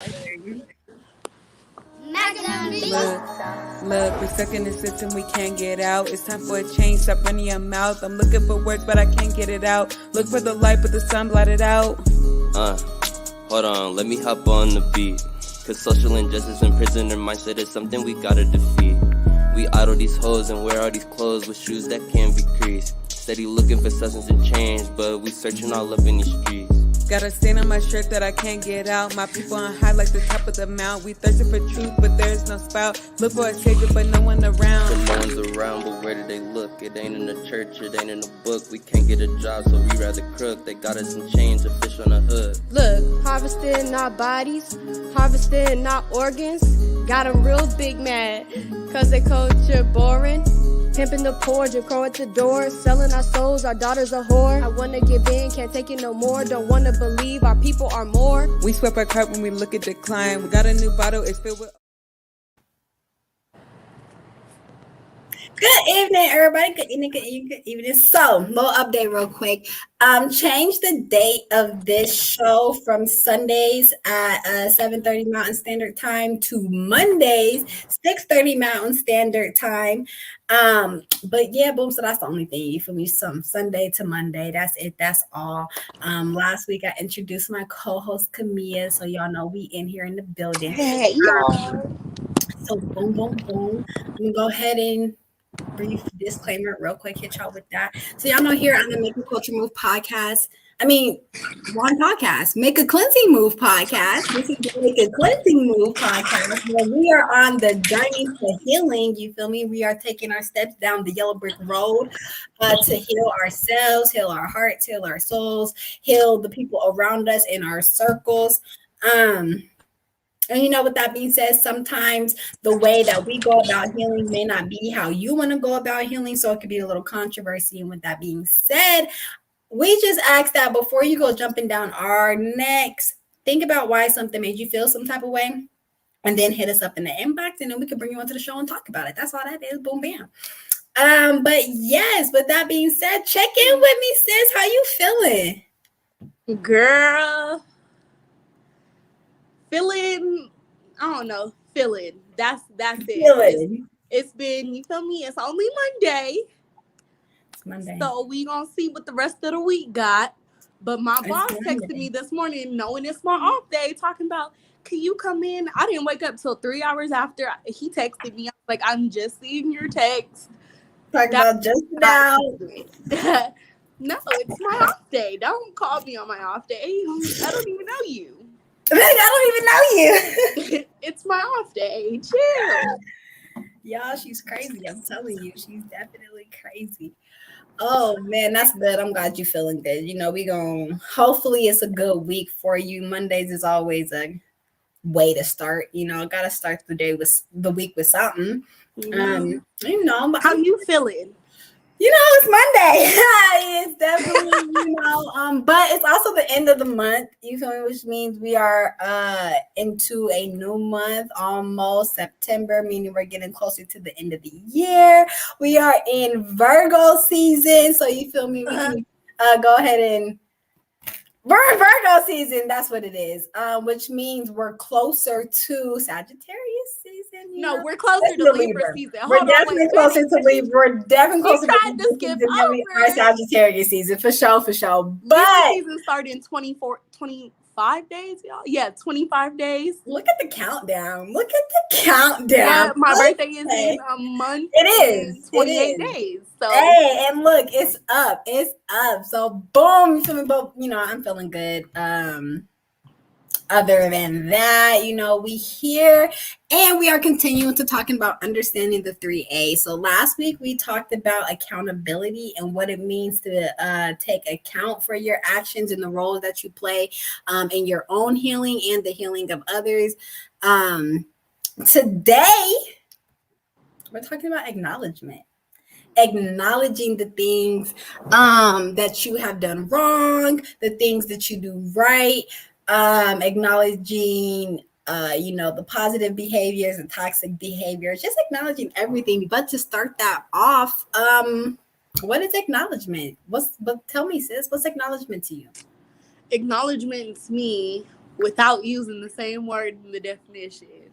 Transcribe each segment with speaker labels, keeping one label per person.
Speaker 1: Look, we're stuck in the system, we can't get out. It's time for a change, stop running your mouth. I'm looking for words, but I can't get it out. Look for the light, but the sun blotted out.
Speaker 2: Hold on, let me hop on the beat. Cause social injustice and prisoner mindset is something we gotta defeat. We idle these hoes and wear all these clothes with shoes that can't be creased. Steady looking for substance and change, but we searching all up in these streets.
Speaker 1: Got a stain on my shirt that I can't get out. My people on high like the top of the mount. We thirsting for truth, but there's no spout. Look for a savior, but no one around.
Speaker 2: But no one's around, but where do they look? It ain't in the church, it ain't in the book. We can't get a job, so we rather crook. They got us in chains, a fish on the hood.
Speaker 3: Look, harvesting not bodies, harvesting not organs. Got 'em real big mad, cause they culture boring. Pimping the poor, Jim Crow at the door. Selling our souls, our daughters a whore. I wanna give in, can't take it no more. Don't wanna believe our people are more.
Speaker 1: We swept our cup when we look at decline. We got a new bottle, it's filled with...
Speaker 4: Good evening, everybody. Good evening, good evening. So, little update real quick. Change the date of this show from Sundays at 7:30 Mountain Standard Time to Mondays, 6:30 Mountain Standard Time. But yeah, boom. So that's the only thing. You feel me? Some Sunday to Monday. That's it. That's all. Last week I introduced my co-host Kimmia, so y'all know we in here in the building.
Speaker 3: Hey, y'all.
Speaker 4: So boom, boom, boom. I'm gonna go ahead and brief disclaimer real quick, hit y'all with that. So y'all know here on the Make a Culture Move podcast, one podcast, Make a Cleansing Move podcast. This is the Make a Cleansing Move podcast where we are on the journey to healing. You feel me? We are taking our steps down the yellow brick road to heal ourselves, heal our hearts, heal our souls, heal the people around us in our circles. And you know, with that being said, sometimes the way that we go about healing may not be how you want to go about healing. So it could be a little controversy. And with that being said, we just ask that before you go jumping down our necks, think about why something made you feel some type of way. And then hit us up in the inbox, and then we can bring you onto the show and talk about it. That's all that is. Boom, bam. But yes, with that being said, check in with me, sis. How you feeling?
Speaker 3: Girl. Feeling, that's it. It's been, you feel me? It's only Monday.
Speaker 4: It's Monday.
Speaker 3: So we gonna see what the rest of the week got. But my boss texted me this morning, knowing it's my off day, talking about, can you come in? I didn't wake up till 3 hours after he texted me. I was like, I'm just seeing your text.
Speaker 4: Talking about just now.
Speaker 3: No, it's my off day. Don't call me on my off day. I don't even know you.
Speaker 4: I don't even know you.
Speaker 3: It's my off day. Chill.
Speaker 4: Y'all, she's crazy. I'm telling you, she's definitely crazy. Oh man, that's good. I'm glad you're feeling good. You know, hopefully it's a good week for you. Mondays is always a way to start. You know, gotta start the week with something. But
Speaker 3: how you feeling?
Speaker 4: You know, it's Monday. It's definitely, but it's also the end of the month, you feel me, which means we are into a new month, almost September, meaning we're getting closer to the end of the year. We are in Virgo season, so you feel me, we can go ahead and we're in Virgo season. That's what it is, which means we're closer to Sagittarius season.
Speaker 3: No, we're closer to Libra season.
Speaker 4: We're definitely closer to Libra. We're definitely closer to Libra season than we are Sagittarius season, for sure. But
Speaker 3: season started in 25 days, y'all. Yeah, 25 days.
Speaker 4: Look at the countdown. Yeah,
Speaker 3: my birthday is in a month.
Speaker 4: It is
Speaker 3: 28 days. So
Speaker 4: hey, and look, it's up. So boom, you feel me? But I'm feeling good. Other than that, we here and we are continuing to talking about understanding the 3A. So last week we talked about accountability and what it means to take account for your actions and the roles that you play in your own healing and the healing of others. Today, we're talking about acknowledgement. Acknowledging the things that you have done wrong, the things that you do right, acknowledging the positive behaviors and toxic behaviors, just acknowledging everything. But to start that off, what is acknowledgement? Tell me, sis, what's acknowledgement to you?
Speaker 3: Acknowledgement to me
Speaker 5: without using the same word in the definition,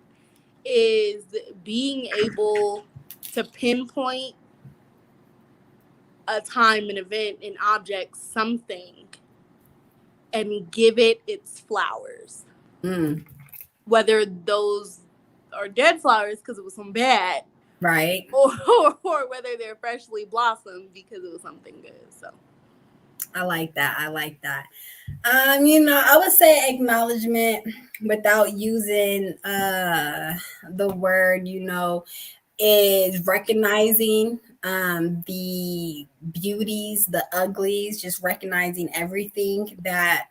Speaker 5: is being able to pinpoint a time, an event, an object, something, and give it its flowers. Whether those are dead flowers because it was some bad,
Speaker 4: right,
Speaker 5: or whether they're freshly blossomed because it was something good. So
Speaker 4: I like that. I would say acknowledgement without using the word, is recognizing the beauties, the uglies, just recognizing everything that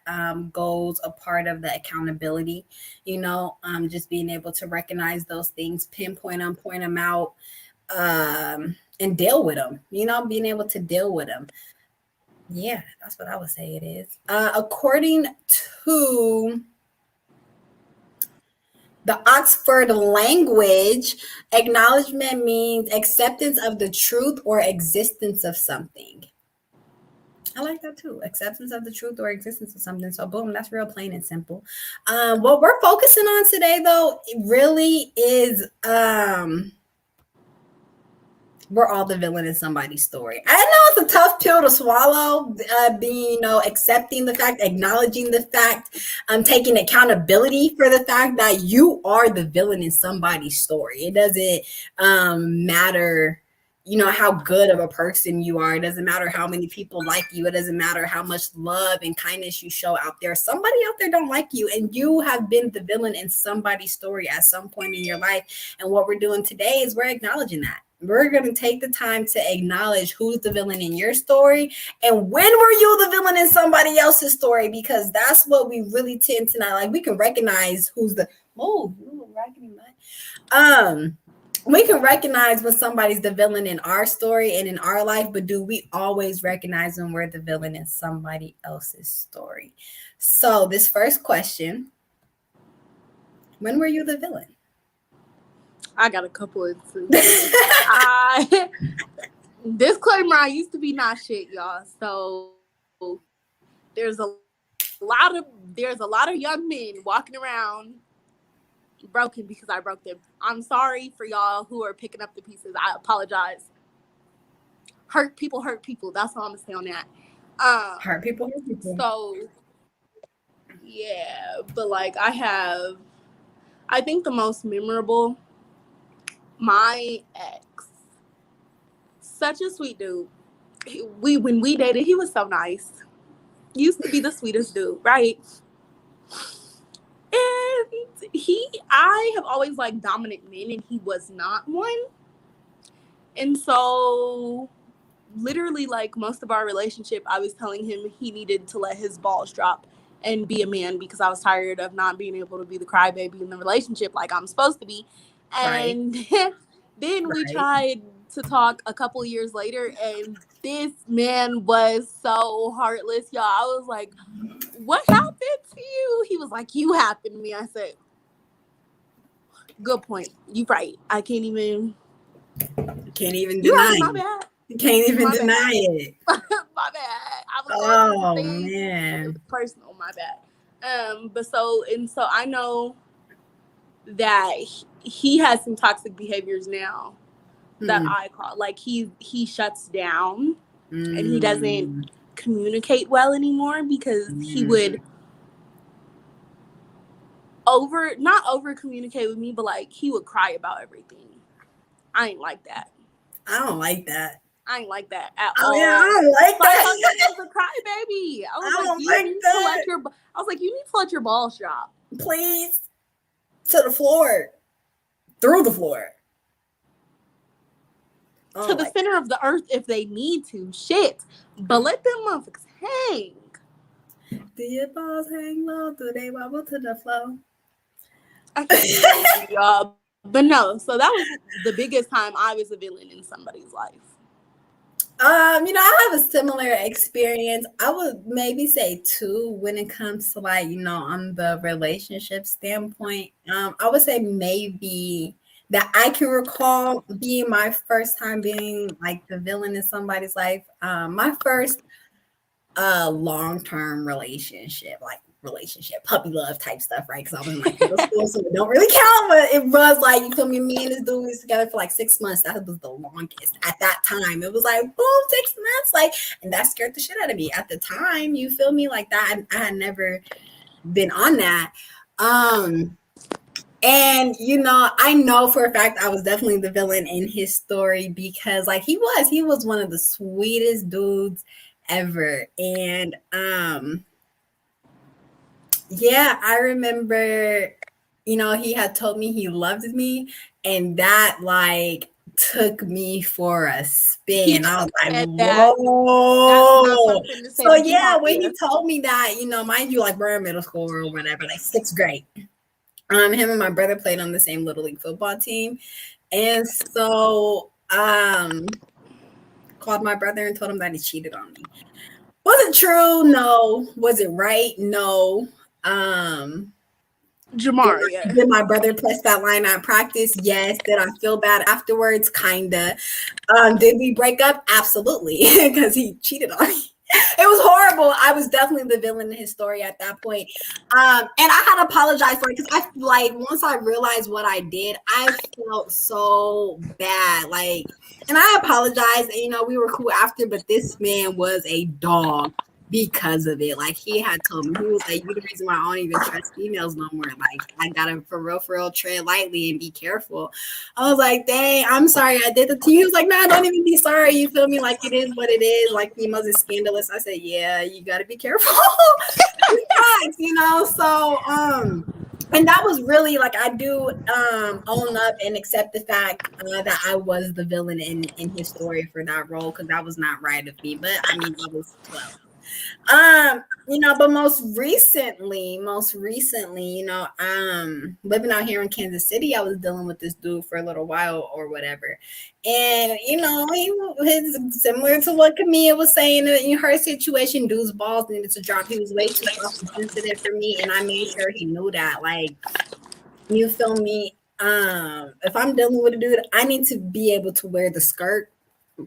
Speaker 4: goes a part of the accountability, just being able to recognize those things, pinpoint them, point them out, and deal with them, being able to deal with them. Yeah, that's what I would say it is. According to the Oxford language, acknowledgement means acceptance of the truth or existence of something. I like that too. Acceptance of the truth or existence of something. So boom, that's real plain and simple. What we're focusing on today, though, it really is we're all the villain in somebody's story. I know it's a tough pill to swallow, being, accepting the fact, acknowledging the fact, taking accountability for the fact that you are the villain in somebody's story. It doesn't matter, how good of a person you are. It doesn't matter how many people like you. It doesn't matter how much love and kindness you show out there. Somebody out there don't like you, and you have been the villain in somebody's story at some point in your life. And what we're doing today is we're acknowledging that. We're going to take the time to acknowledge who's the villain in your story and when were you the villain in somebody else's story, because that's what we really tend to not like. We can recognize who's the we can recognize when somebody's the villain in our story and in our life, but do we always recognize when we're the villain in somebody else's story? So this first question, when were you the villain?
Speaker 5: I got a couple of disclaimer, I used to be not shit, y'all. So there's a lot of young men walking around broken because I broke them. I'm sorry for y'all who are picking up the pieces. I apologize. Hurt people. That's all I'm gonna say on that.
Speaker 4: Hurt people.
Speaker 5: So yeah, but like I think the most memorable, my ex, such a sweet dude. When we dated, he was so nice. Used to be the sweetest dude, right? And I have always liked dominant men, and he was not one. And so literally, like, most of our relationship, I was telling him he needed to let his balls drop and be a man, because I was tired of not being able to be the crybaby in the relationship like I'm supposed to be. And then we tried to talk a couple years later, and this man was so heartless, y'all. I was like, what happened to you? He was like, you happened to me. I said, good point. You right. I can't even
Speaker 4: deny.
Speaker 5: My bad.
Speaker 4: You can't even deny it.
Speaker 5: My bad. I was man. It was personal. My bad. But so I know that he has some toxic behaviors now that I call, like, he shuts down and he doesn't communicate well anymore, because he would not over communicate with me, but like he would cry about everything. I ain't like that.
Speaker 4: I don't like that.
Speaker 5: I ain't like that at all.
Speaker 4: Yeah, I don't like that.
Speaker 5: I was a crybaby. I was like, you need to let your balls drop,
Speaker 4: please, to the floor, through the floor,
Speaker 5: to the center of the earth if they need to. Shit, but let them motherfuckers hang.
Speaker 4: Do your balls hang low? Do they wobble to the floor?
Speaker 5: I can't y'all. But no, so that was the biggest time I was a villain in somebody's life.
Speaker 4: I have a similar experience. I would maybe say 2 when it comes to, like, on the relationship standpoint. I would say maybe that I can recall being my first time being like the villain in somebody's life. My first long-term relationship, like relationship, puppy love type stuff, right? Because I was in like middle school, so it don't really count. But it was like, you feel me? Me and this dude was together for like 6 months. That was the longest at that time. It was like boom, 6 months, like, and that scared the shit out of me at the time. You feel me? Like that, I had never been on that. And I know for a fact I was definitely the villain in his story because like he was one of the sweetest dudes ever. And yeah, I remember, he had told me he loved me, and that like took me for a spin. I was like, whoa. So yeah, when he told me that, mind you, like we're in middle school or whatever, like 6th grade. Him and my brother played on the same little league football team. And so called my brother and told him that he cheated on me. Was it true? No. Was it right? No.
Speaker 5: Jamar,
Speaker 4: did my brother press that line at practice? Yes. Did I feel bad afterwards? Kinda. Did we break up? Absolutely, because he cheated on me. It was horrible. I was definitely the villain in his story at that point. And I had to apologize for it because I like once I realized what I did, I felt so bad. Like, and I apologized. And, we were cool after, but this man was a dog because of it. Like he had told me, he was like, "You're the reason why I don't even trust females no more. Like I gotta for real tread lightly and be careful." I was like, "Dang, I'm sorry I did it to you." He was like, "Nah, don't even be sorry. You feel me? Like it is what it is. Like females is scandalous." I said, "Yeah, you gotta be careful." So and that was really like I do own up and accept the fact that I was the villain in his story for that role because that was not right of me. But I mean, I was 12. But most recently, living out here in Kansas City, I was dealing with this dude for a little while or whatever. And, he was similar to what Kimmia was saying in her situation, dude's balls needed to drop. He was way too sensitive for me. And I made sure he knew that. Like, you feel me? If I'm dealing with a dude, I need to be able to wear the skirt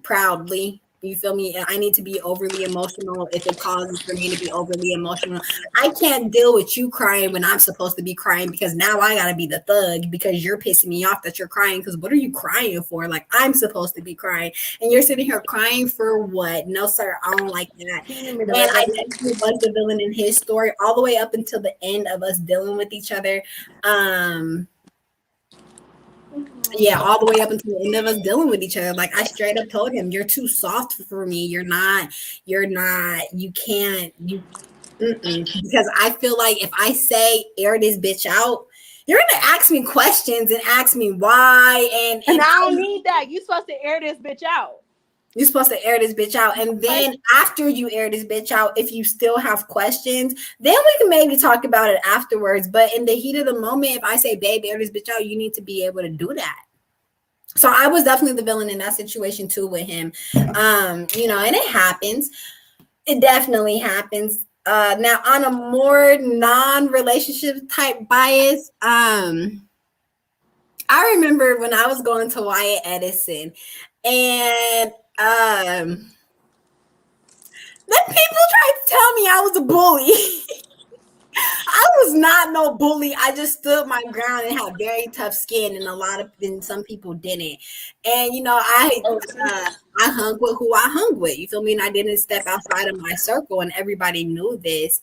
Speaker 4: proudly. You feel me? I need to be overly emotional if it causes for me to be overly emotional. I can't deal with you crying when I'm supposed to be crying because now I gotta be the thug because you're pissing me off that you're crying. Because what are you crying for? Like I'm supposed to be crying and you're sitting here crying for what? No, sir, I don't like that. And I definitely was the villain in his story all the way up until the end of us dealing with each other. Yeah, all the way up until the end of us dealing with each other. Like I straight up told him, "You're too soft for me. You can't, because I feel like if I say air this bitch out, you're gonna ask me questions and ask me why, and
Speaker 5: I don't need that. You're supposed to air this bitch out.
Speaker 4: You're supposed to air this bitch out. And then after you air this bitch out, if you still have questions, then we can maybe talk about it afterwards. But in the heat of the moment, if I say, babe, air this bitch out, you need to be able to do that." So I was definitely the villain in that situation too with him. And it happens. It definitely happens. Now on a more non-relationship type bias, I remember when I was going to Wyatt Edison and then people tried to tell me I was a bully. I was not no bully. I just stood my ground and had very tough skin, and some people didn't. And I hung with who I hung with. You feel me? And I didn't step outside of my circle, and everybody knew this.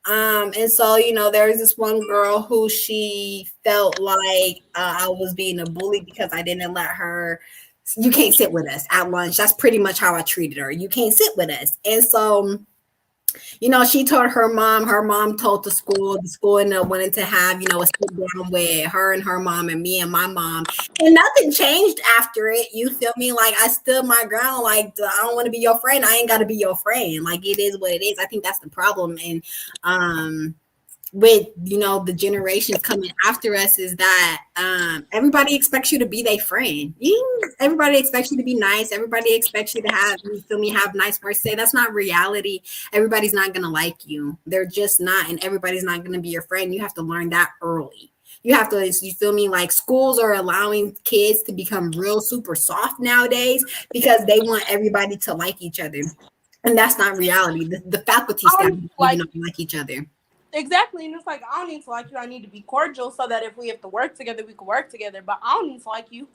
Speaker 4: And so there was this one girl who she felt like I was being a bully because I didn't let her. You can't sit with us at lunch. That's pretty much how I treated her. You can't sit with us, and so. She told her mom told the school ended up wanting to have, a sit down with her and her mom and me and my mom. And nothing changed after it. You feel me? Like I stood my ground. Like I don't want to be your friend. I ain't got to be your friend. Like it is what it is. I think that's the problem. And with the generations coming after us is that everybody expects you to be their friend. Everybody expects you to be nice. Everybody expects you to have nice words to say. That's not reality. Everybody's not gonna like you. They're just not, and everybody's not gonna be your friend. You have to learn that early. You have to, you feel me? Like schools are allowing kids to become real super soft nowadays because they want everybody to like each other. And that's not reality. The faculty staff don't like each other.
Speaker 5: Exactly, and it's like, I don't need to like you. I need to be cordial so that if we have to work together, we can work together. But I don't need to like you.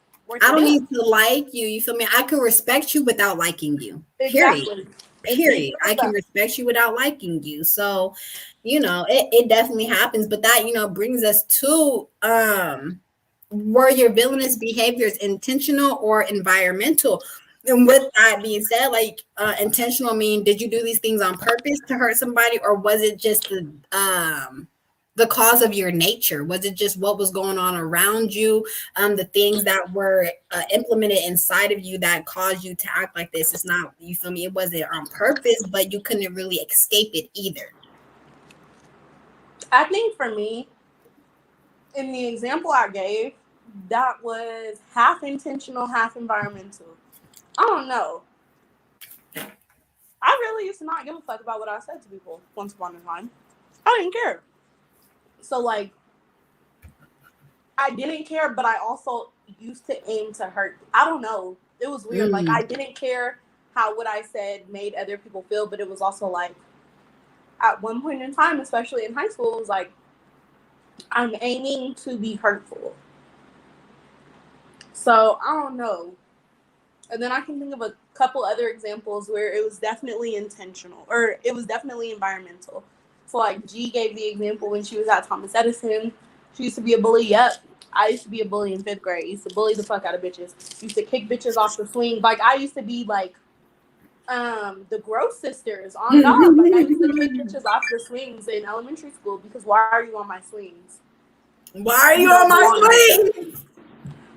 Speaker 4: I don't need to like you. You feel me? I can respect you without liking you. Period.
Speaker 5: Exactly.
Speaker 4: Period. I can respect you without liking you. So, it definitely happens. But that, brings us to were your villainous behaviors intentional or environmental? And with that being said, like intentional mean, did you do these things on purpose to hurt somebody, or was it just the cause of your nature? Was it just what was going on around you, the things that were implemented inside of you that caused you to act like this? It's not, you feel me? It wasn't on purpose, but you couldn't really escape it either.
Speaker 5: I think for me, in the example I gave, that was half intentional, half environmental. I don't know. I really used to not give a fuck about what I said to people once upon a time. I didn't care. So, like, I didn't care, but I also used to aim to hurt. I don't know. It was weird. Like, I didn't care how what I said made other people feel, but it was also like, at one point in time, especially in high school, it was like, I'm aiming to be hurtful. So, I don't know. And then I can think of a couple other examples where it was definitely intentional, or it was definitely environmental. So, like, G gave the example when she was at Thomas Edison. She used to be a bully. Yep. I used to be a bully in 5th grade. Used to bully the fuck out of bitches. Used to kick bitches off the swing. Like, I used to be, like, the Gross sisters on God. Like, I used to kick bitches off the swings in elementary school because why are you on my swings?
Speaker 4: Why are you on my swings?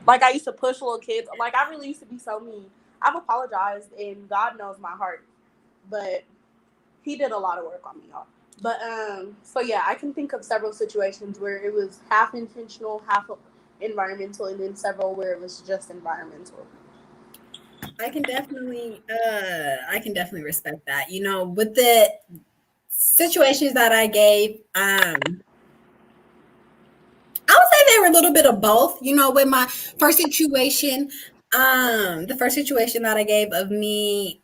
Speaker 5: Like, I used to push little kids. Like, I really used to be so mean. I've apologized, and God knows my heart. But he did a lot of work on me, y'all. But, so yeah, I can think of several situations where it was half intentional, half environmental, and then several where it was just environmental.
Speaker 4: I can definitely respect that. With the situations that I gave, I would say they were a little bit of both. With my first situation, the first situation that I gave of me,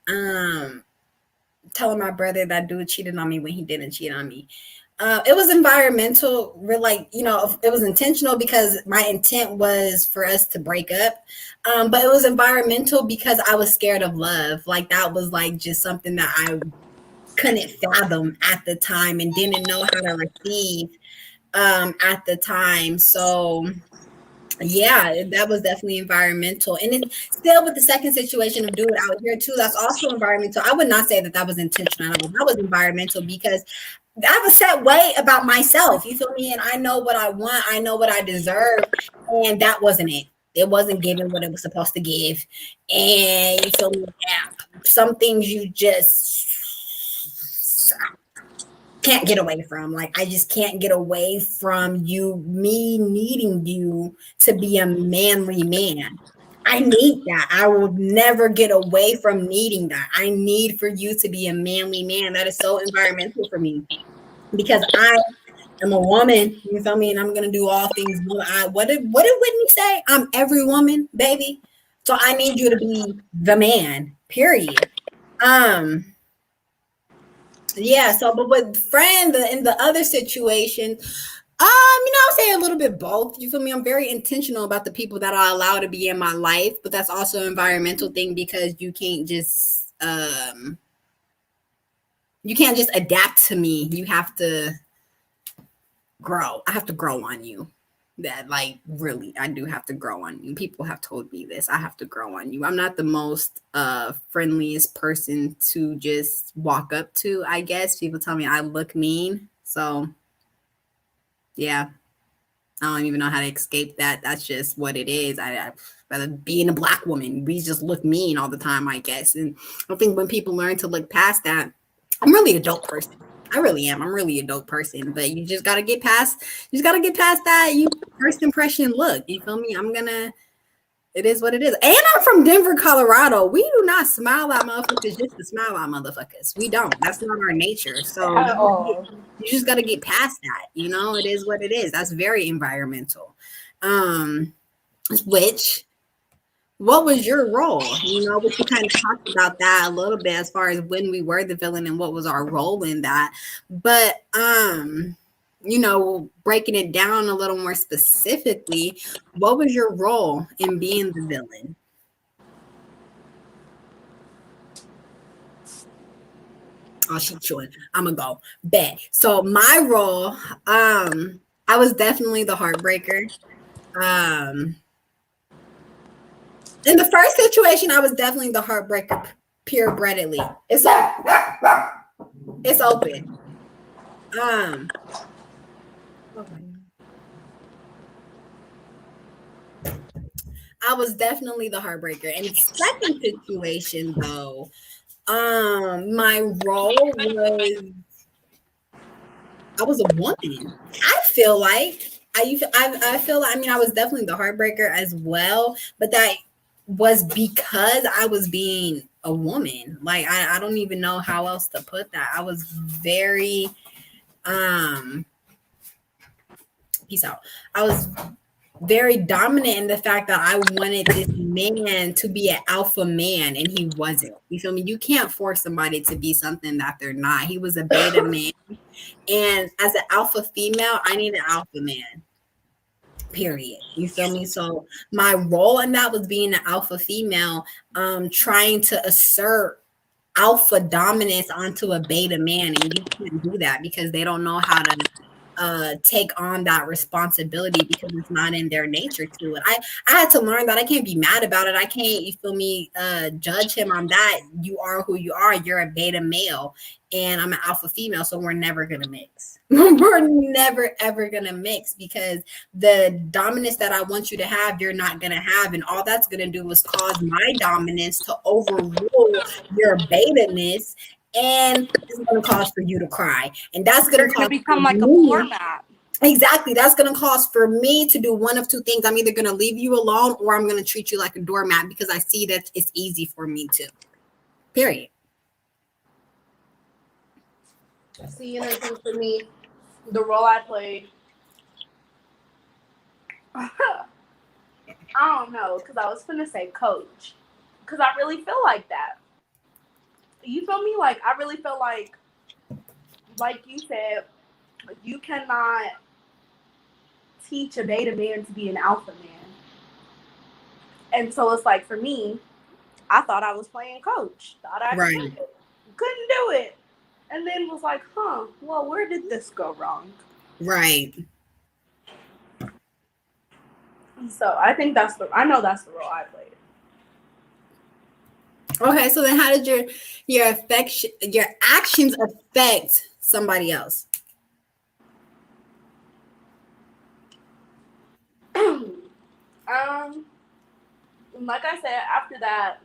Speaker 4: telling my brother that dude cheated on me when he didn't cheat on me. It was environmental, it was intentional because my intent was for us to break up. But it was environmental because I was scared of love. Like, that was like just something that I couldn't fathom at the time and didn't know how to receive at the time. So yeah, that was definitely environmental. And then still with the second situation of dude out here too, that's also environmental. I would not say that was intentional. That was environmental because I have a set way about myself. You feel me? And I know what I want. I know what I deserve. And that wasn't it. It wasn't giving what it was supposed to give. And you feel me? Yeah. Some things you just can't get away from. Like, I just can't get away from me needing you to be a manly man. I need that. I will never get away from needing that. I need for you to be a manly man. That is so environmental for me because I am a woman. You feel me? And I'm gonna do all things. What did Whitney say? I'm every woman, baby. So I need you to be the man. Period. Yeah, so but with friend in the other situation, I'll say a little bit both. You feel me? I'm very intentional about the people that I allow to be in my life, but that's also an environmental thing because you can't just adapt to me. You have to grow. I have to grow on you. That, like, really, I do have to grow on you. People have told me this. I have to grow on you. I'm not the most friendliest person to just walk up to, I guess. People tell me I look mean. So, yeah. I don't even know how to escape that. That's just what it is. I rather being a Black woman, we just look mean all the time, I guess. And I think when people learn to look past that, I'm really a dope person. I really am. I'm really a dope person, but you just got to get past that. You first impression look, you feel me? It is what it is. And I'm from Denver, Colorado. We do not smile at motherfuckers just to smile at motherfuckers. We don't. That's not our nature. So you just got to get past that. It is what it is. That's very environmental. What was your role? We kind of talked about that a little bit as far as when we were the villain and what was our role in that. But breaking it down a little more specifically, what was your role in being the villain? Oh, she chewing. I'm gonna go. Bet. So my role, I was definitely the heartbreaker. Um, in the first situation, I was definitely the heartbreaker, purebredly. It's open. I was definitely the heartbreaker. In the second situation, though, my role was I was a woman. I feel like I feel like, I mean, I was definitely the heartbreaker as well, but that was because I was being a woman. Like I don't even know how else to put that. I was very peace out. I was very dominant in the fact that I wanted this man to be an alpha man, and he wasn't. You feel me? You can't force somebody to be something that they're not. He was a beta man. And as an alpha female, I need an alpha man. Period. You feel me? So my role in that was being an alpha female, trying to assert alpha dominance onto a beta man, and you can't do that because they don't know how to take on that responsibility because it's not in their nature to it. I had to learn that I can't be mad about it. I can't, you feel me, judge him on that. You are who you are. You're a beta male and I'm an alpha female, so we're never gonna mix. We're never ever gonna mix because the dominance that I want you to have, you're not gonna have, and all that's gonna do is cause my dominance to overrule your beta-ness, and it's going to cause for you to cry, and that's going
Speaker 5: They're
Speaker 4: to
Speaker 5: gonna
Speaker 4: cause
Speaker 5: become like a
Speaker 4: me,
Speaker 5: floor mat.
Speaker 4: exactly, that's going to cause for me to do one of two things. I'm either going to leave you alone or I'm going to treat you like a doormat because I see that it's easy for me to. Period.
Speaker 5: See, and I think for me, the role I played, I don't know, because I was gonna say coach, because I really feel like that. You feel me? Like I really feel like you said, you cannot teach a beta man to be an alpha man. And so it's like for me, I thought I was playing coach. Thought I could do it. Couldn't do it. And then was like, well, where did this go wrong?
Speaker 4: Right.
Speaker 5: So I think I know that's the role I played.
Speaker 4: Okay, so then how did your actions affect somebody else?
Speaker 5: Like I said, after that,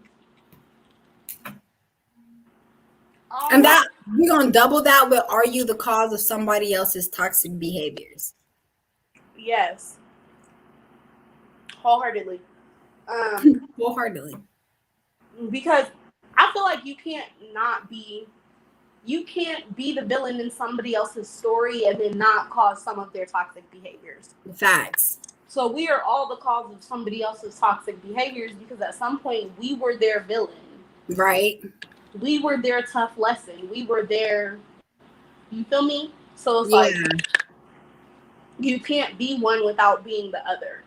Speaker 4: and that we're gonna double that with, are you the cause of somebody else's toxic behaviors?
Speaker 5: Yes, wholeheartedly.
Speaker 4: Wholeheartedly.
Speaker 5: Because I feel like you can't be the villain in somebody else's story and then not cause some of their toxic behaviors.
Speaker 4: Facts.
Speaker 5: So we are all the cause of somebody else's toxic behaviors because at some point we were their villain.
Speaker 4: Right.
Speaker 5: We were their tough lesson. We were their, you feel me? So it's like, you can't be one without being the other.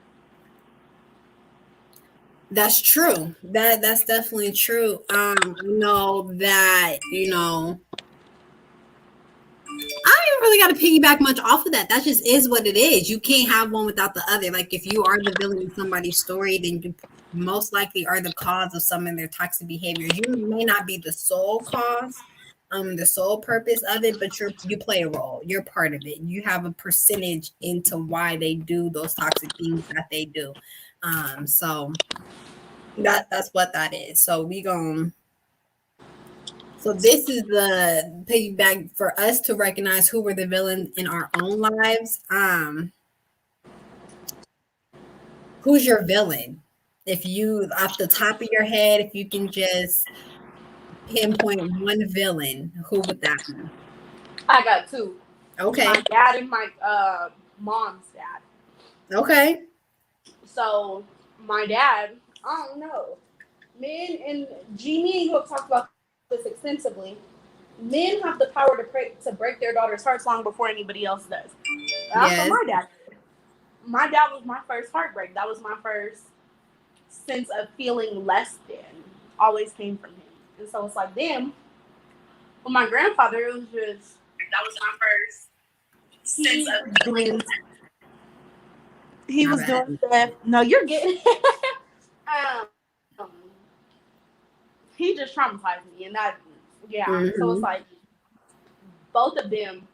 Speaker 4: That's true. That's definitely true. I know that, I don't even really got to piggyback much off of that. That just is what it is. You can't have one without the other. Like if you are the villain in somebody's story, then you most likely are the cause of some of their toxic behavior. You may not be the sole cause, the sole purpose of it, but you play a role. You're part of it. You have a percentage into why they do those toxic things that they do. So that's what that is. So So this is the piggyback for us to recognize who were the villains in our own lives. Who's your villain? If you, off the top of your head, if you can just pinpoint one villain, who would that be?
Speaker 5: I got two.
Speaker 4: Okay.
Speaker 5: My dad and my mom's dad.
Speaker 4: Okay.
Speaker 5: So my dad, I don't know. Me and you have talked about this extensively. Men have the power to break their daughter's hearts long before anybody else does. That's what
Speaker 4: Yes.
Speaker 5: my dad did. My dad was my first heartbreak. That was my first sense of feeling less than. Always came from him. And so it's like, damn. With my grandfather, it was just, that was my first sense of doing. He
Speaker 4: My
Speaker 5: was
Speaker 4: bad.
Speaker 5: doing stuff. No, you're getting. He just traumatized me, and that, yeah. So it's like both of them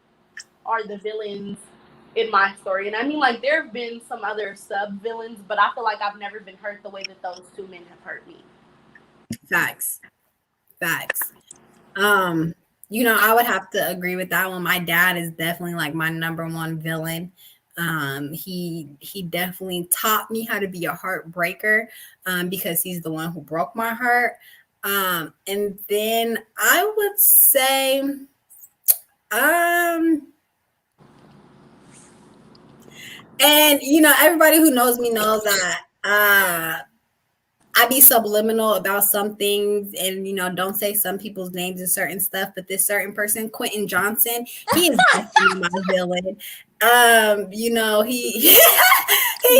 Speaker 5: are the villains in my story, and I mean, like, there have been some other sub villains, but I feel like I've never been hurt the way that those two men have hurt me.
Speaker 4: Facts. You know, I would have to agree with that one. My dad is definitely like my number one villain. He definitely taught me how to be a heartbreaker, because he's the one who broke my heart. And then I would say, and you know, everybody who knows me knows that I be subliminal about some things, and you know, don't say some people's names and certain stuff, but this certain person, Quentin Johnson, he is definitely my villain. You know, he he's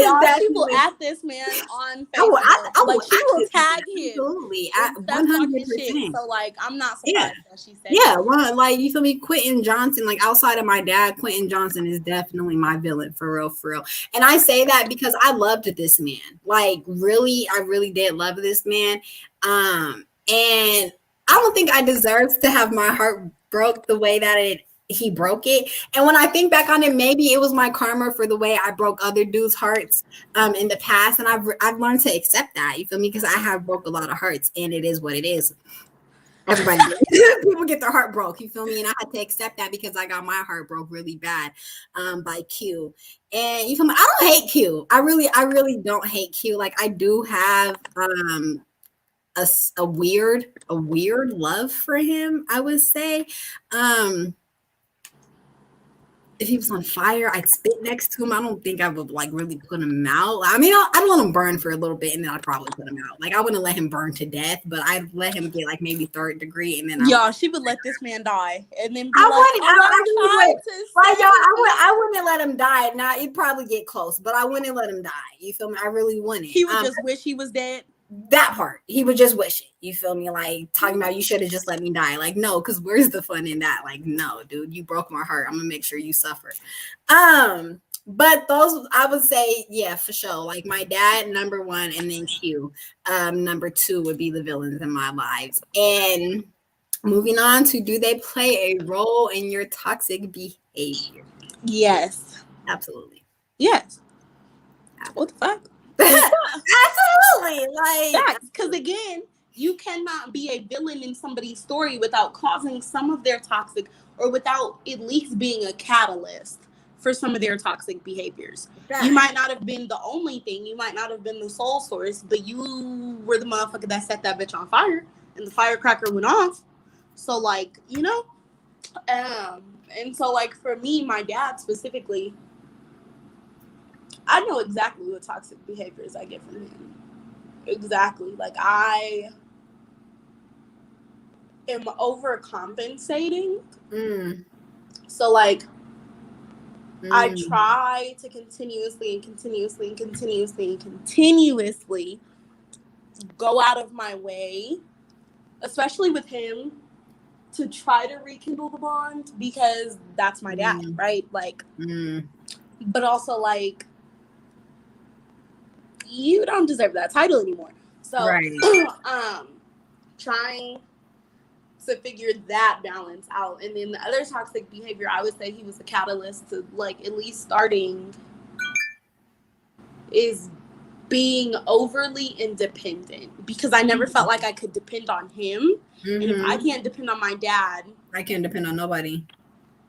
Speaker 5: Y'all, she will
Speaker 4: definitely.
Speaker 5: at this man on
Speaker 4: I will,
Speaker 5: Facebook. Like, she will
Speaker 4: actively,
Speaker 5: tag him
Speaker 4: absolutely,
Speaker 5: and
Speaker 4: at
Speaker 5: stuff talking shit.
Speaker 4: 100%.
Speaker 5: So, like, I'm not
Speaker 4: Yeah.
Speaker 5: surprised that she said
Speaker 4: Yeah,
Speaker 5: that.
Speaker 4: well, like, you feel me? Quentin Johnson, like, outside of my dad, Quentin Johnson is definitely my villain, for real, for real. And I say that because I loved this man. Like, really, I really did love this man. And I don't think I deserved to have my heart broke the way that he broke it. And when I think back on it, maybe it was my karma for the way I broke other dudes' hearts in the past, and I've learned to accept that. You feel me? Because I have broke a lot of hearts, and it is what it is. Everybody, people get their heart broke. You feel me? And I had to accept that because I got my heart broke really bad by Q. And you feel me? I don't hate Q. I really don't hate Q. Like, I do have a weird love for him, I would say. If he was on fire, I'd spit next to him. I don't think I would like really put him out. I mean, I'd let him burn for a little bit, and then I'd probably put him out. Like, I wouldn't let him burn to death, but I'd let him get like maybe 3rd degree, and then
Speaker 5: Y'all, she would let this man die, and then be
Speaker 4: I
Speaker 5: like,
Speaker 4: wouldn't. I
Speaker 5: tried
Speaker 4: would.
Speaker 5: to
Speaker 4: Like, y'all,
Speaker 5: save
Speaker 4: I wouldn't let him die. Now he'd probably get close, but I wouldn't let him die. You feel me? I really wouldn't.
Speaker 5: He would just wish he was dead.
Speaker 4: That part, he would just wish it. You feel me? Like, talking about you should have just let me die. Like, no, because where's the fun in that? Like, no, dude, you broke my heart. I'm gonna make sure you suffer. But those, I would say, yeah, for sure. Like, my dad, number one, and then Q, number two would be the villains in my lives. And moving on to, do they play a role in your toxic behavior?
Speaker 5: Yes.
Speaker 4: Absolutely.
Speaker 5: Yes. What the fuck?
Speaker 4: Absolutely. Like,
Speaker 5: because again, you cannot be a villain in somebody's story without causing some of their toxic, or without at least being a catalyst for some of their toxic behaviors.
Speaker 4: Right.
Speaker 5: You might not have been the only thing, you might not have been the sole source, but you were the motherfucker that set that bitch on fire, and the firecracker went off. So, like, you know, and so, like, for me, my dad specifically, I know exactly what toxic behaviors I get from him. Exactly. Like, I am overcompensating. So, like, I try to continuously go out of my way, especially with him, to try to rekindle the bond, because that's my dad, right? Like, but also, like, you don't deserve that title anymore. So,
Speaker 4: right.
Speaker 5: Trying to figure that balance out. And then the other toxic behavior, I would say he was a catalyst to, like, at least starting, is being overly independent, because I never felt like I could depend on him. And if I can't depend on my dad,
Speaker 4: I can't depend on nobody.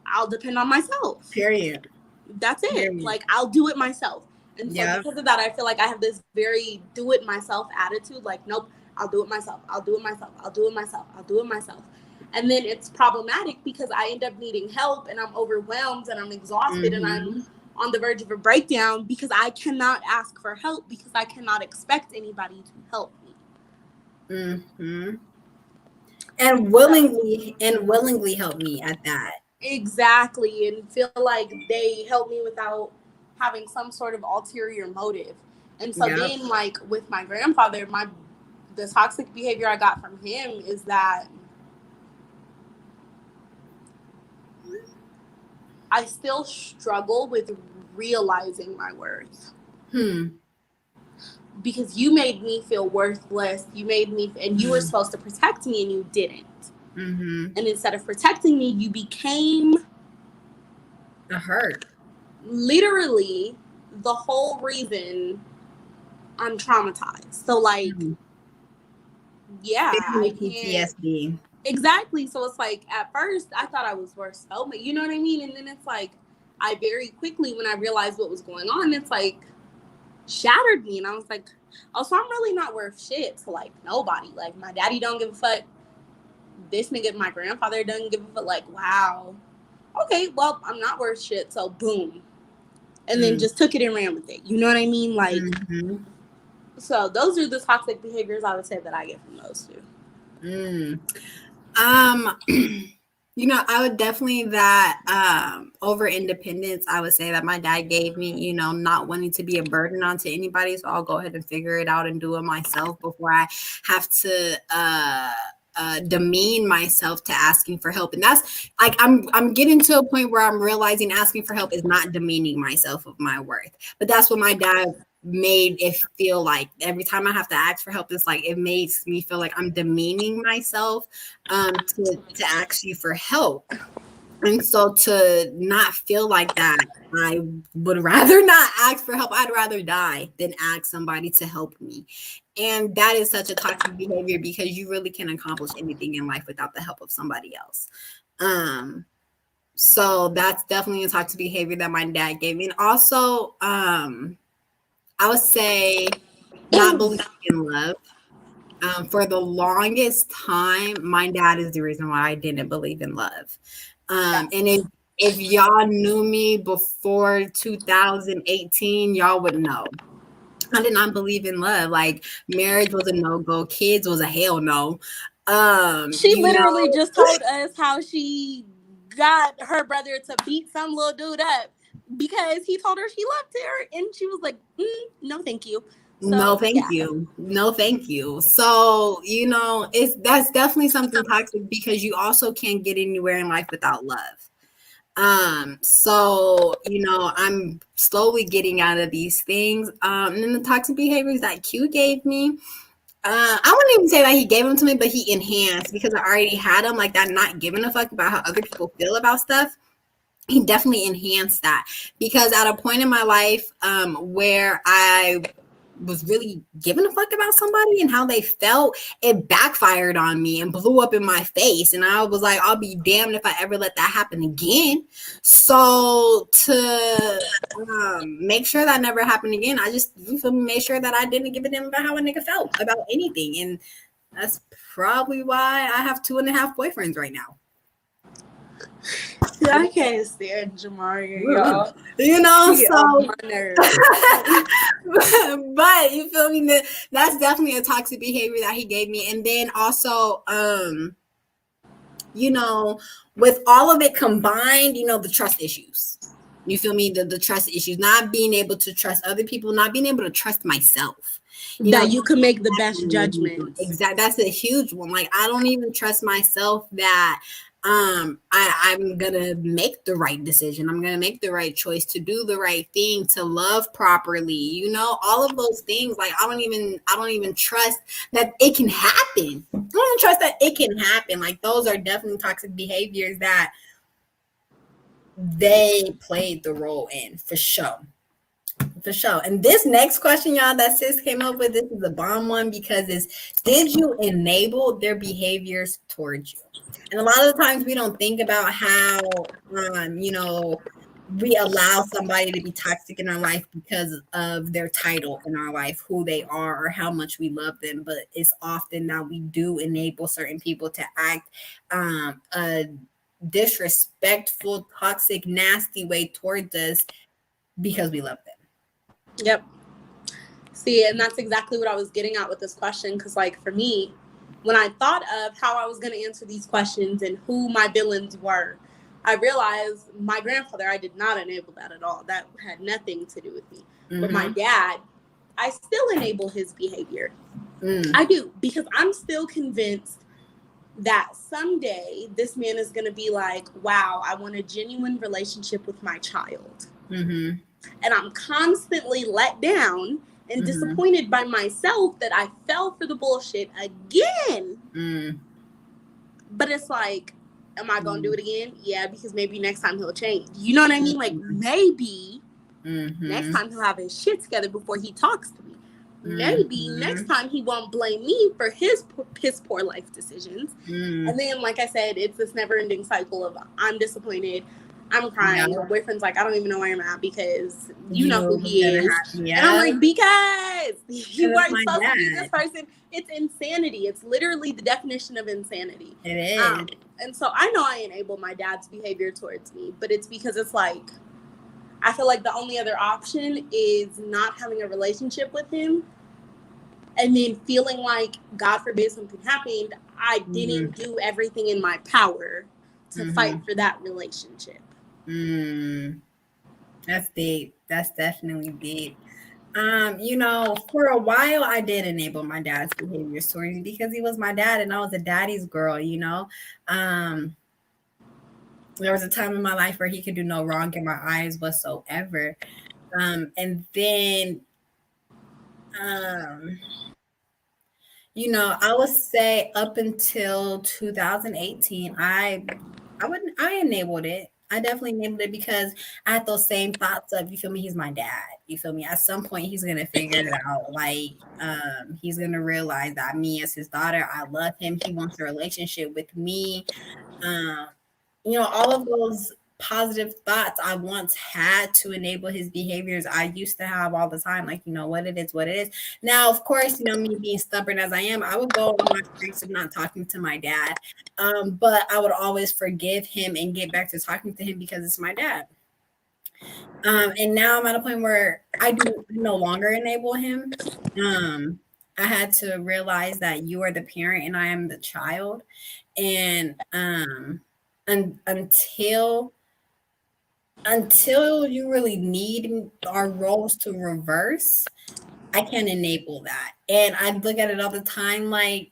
Speaker 5: I'll depend on myself.
Speaker 4: Period.
Speaker 5: That's it. Period. Like, I'll do it myself. And so because of that, I feel like I have this very do it myself attitude. Like, nope, I'll do it myself. I'll do it myself. I'll do it myself. I'll do it myself. And then it's problematic because I end up needing help, and I'm overwhelmed, and I'm exhausted, and I'm on the verge of a breakdown because I cannot ask for help, because I cannot expect anybody to help me.
Speaker 4: and willingly help me at that.
Speaker 5: Exactly, and feel like they help me without having some sort of ulterior motive. And so
Speaker 4: Yeah.
Speaker 5: then, like with my grandfather, the toxic behavior I got from him is that I still struggle with realizing my worth. Because you made me feel worthless. You made me, and you were supposed to protect me, and you didn't. And instead of protecting me, you became
Speaker 4: a hurt.
Speaker 5: Literally the whole reason I'm traumatized. So like, yeah, I can't.
Speaker 4: PTSD.
Speaker 5: Exactly. So it's like at first I thought I was worth so much, you know what I mean? And then it's like I very quickly, when I realized what was going on, it's like shattered me, and I was like, oh, so I'm really not worth shit to like nobody. Like my daddy don't give a fuck. This nigga, my grandfather doesn't give a fuck. Like, wow, okay, well, I'm not worth shit. So boom, and then just took it and ran with it. You know what I mean? Like, so those are the toxic behaviors I would say that I get from those two.
Speaker 4: You know, I would definitely over independence, I would say that my dad gave me, you know, not wanting to be a burden onto anybody. So I'll go ahead and figure it out and do it myself before I have to demean myself to asking for help. And that's like, I'm getting to a point where I'm realizing asking for help is not demeaning myself of my worth. But that's what my dad made it feel like. Every time I have to ask for help, it's like it makes me feel like I'm demeaning myself to ask you for help. And so to not feel like that, I would rather not ask for help. I'd rather die than ask somebody to help me. And that is such a toxic behavior, because you really can't accomplish anything in life without the help of somebody else. So that's definitely a toxic behavior that my dad gave me. And also, I would say not believing in love. For the longest time, my dad is the reason why I didn't believe in love. And if y'all knew me before 2018, y'all would know. I did not believe in love. Like marriage was a no-go. Kids was a hell no.
Speaker 5: She literally just told us how she got her brother to beat some little dude up because he told her he loved her, and she was like, no thank you. So,
Speaker 4: no thank you. No thank you. So, you know, that's definitely something toxic, because you also can't get anywhere in life without love. So, you know, I'm slowly getting out of these things. And then the toxic behaviors that Q gave me, I wouldn't even say that he gave them to me, but he enhanced, because I already had them, like that not giving a fuck about how other people feel about stuff. He definitely enhanced that, because at a point in my life where I was really giving a fuck about somebody and how they felt, it backfired on me and blew up in my face. And I was like, I'll be damned if I ever let that happen again. So to make sure that never happened again, I just made sure that I didn't give a damn about how a nigga felt about anything. And that's probably why I have 2.5 boyfriends right now.
Speaker 5: I can't stand Jamaria, y'all.
Speaker 4: You know, so but you feel me? That's definitely a toxic behavior that he gave me. And then also, you know, with all of it combined, you know, the trust issues. You feel me? The trust issues, not being able to trust other people, not being able to trust myself.
Speaker 5: You can make the best judgment.
Speaker 4: Exactly. That's a huge one. Like, I don't even trust myself that I'm gonna make the right decision. I'm gonna make the right choice, to do the right thing, to love properly, you know, all of those things. Like, I don't even trust that it can happen. I don't even trust that it can happen. Like, those are definitely toxic behaviors that they played the role in, for sure. For sure. And this next question, y'all, that sis came up with, this is a bomb one, because it's, did you enable their behaviors towards you? And a lot of the times we don't think about how, you know, we allow somebody to be toxic in our life because of their title in our life, who they are, or how much we love them. But it's often that we do enable certain people to act a disrespectful, toxic, nasty way towards us because we love them.
Speaker 5: Yep. See, and that's exactly what I was getting at with this question. Because, like, for me, when I thought of how I was going to answer these questions and who my villains were, I realized my grandfather, I did not enable that at all. That had nothing to do with me. But my dad, I still enable his behavior. I do, because I'm still convinced that someday this man is going to be like, wow, I want a genuine relationship with my child. And I'm constantly let down and disappointed by myself that I fell for the bullshit again. But it's like, am I going to do it again? Yeah, because maybe next time he'll change. You know what I mean? Like, maybe next time he'll have his shit together before he talks to me. Maybe next time he won't blame me for his poor life decisions. And then, like I said, it's this never-ending cycle of I'm disappointed, I'm crying. My boyfriend's like, I don't even know where I'm at because you know who he is. And I'm like, because you weren't supposed to be this person. It's insanity. It's literally the definition of insanity.
Speaker 4: It is.
Speaker 5: And so I know I enable my dad's behavior towards me, but it's because it's like, I feel like the only other option is not having a relationship with him and then feeling like, God forbid something happened, I didn't do everything in my power to fight for that relationship.
Speaker 4: That's deep. That's definitely deep. You know, for a while I did enable my dad's behavior stories because he was my dad and I was a daddy's girl, you know. There was a time in my life where he could do no wrong in my eyes whatsoever. And then you know, I would say up until 2018, I enabled it. I definitely enabled it because I had those same thoughts of, you feel me, he's my dad. You feel me? At some point he's gonna figure it out. Like, he's gonna realize that me as his daughter, I love him. He wants a relationship with me. You know, all of those positive thoughts I once had to enable his behaviors, I used to have all the time, like, you know, what it is. Now, of course, you know, me being stubborn as I am, I would go on my streaks of not talking to my dad. But I would always forgive him and get back to talking to him because it's my dad. And now I'm at a point where I do no longer enable him. I had to realize that you are the parent and I am the child. And until you really need our roles to reverse, I can't enable that. And I look at it all the time like,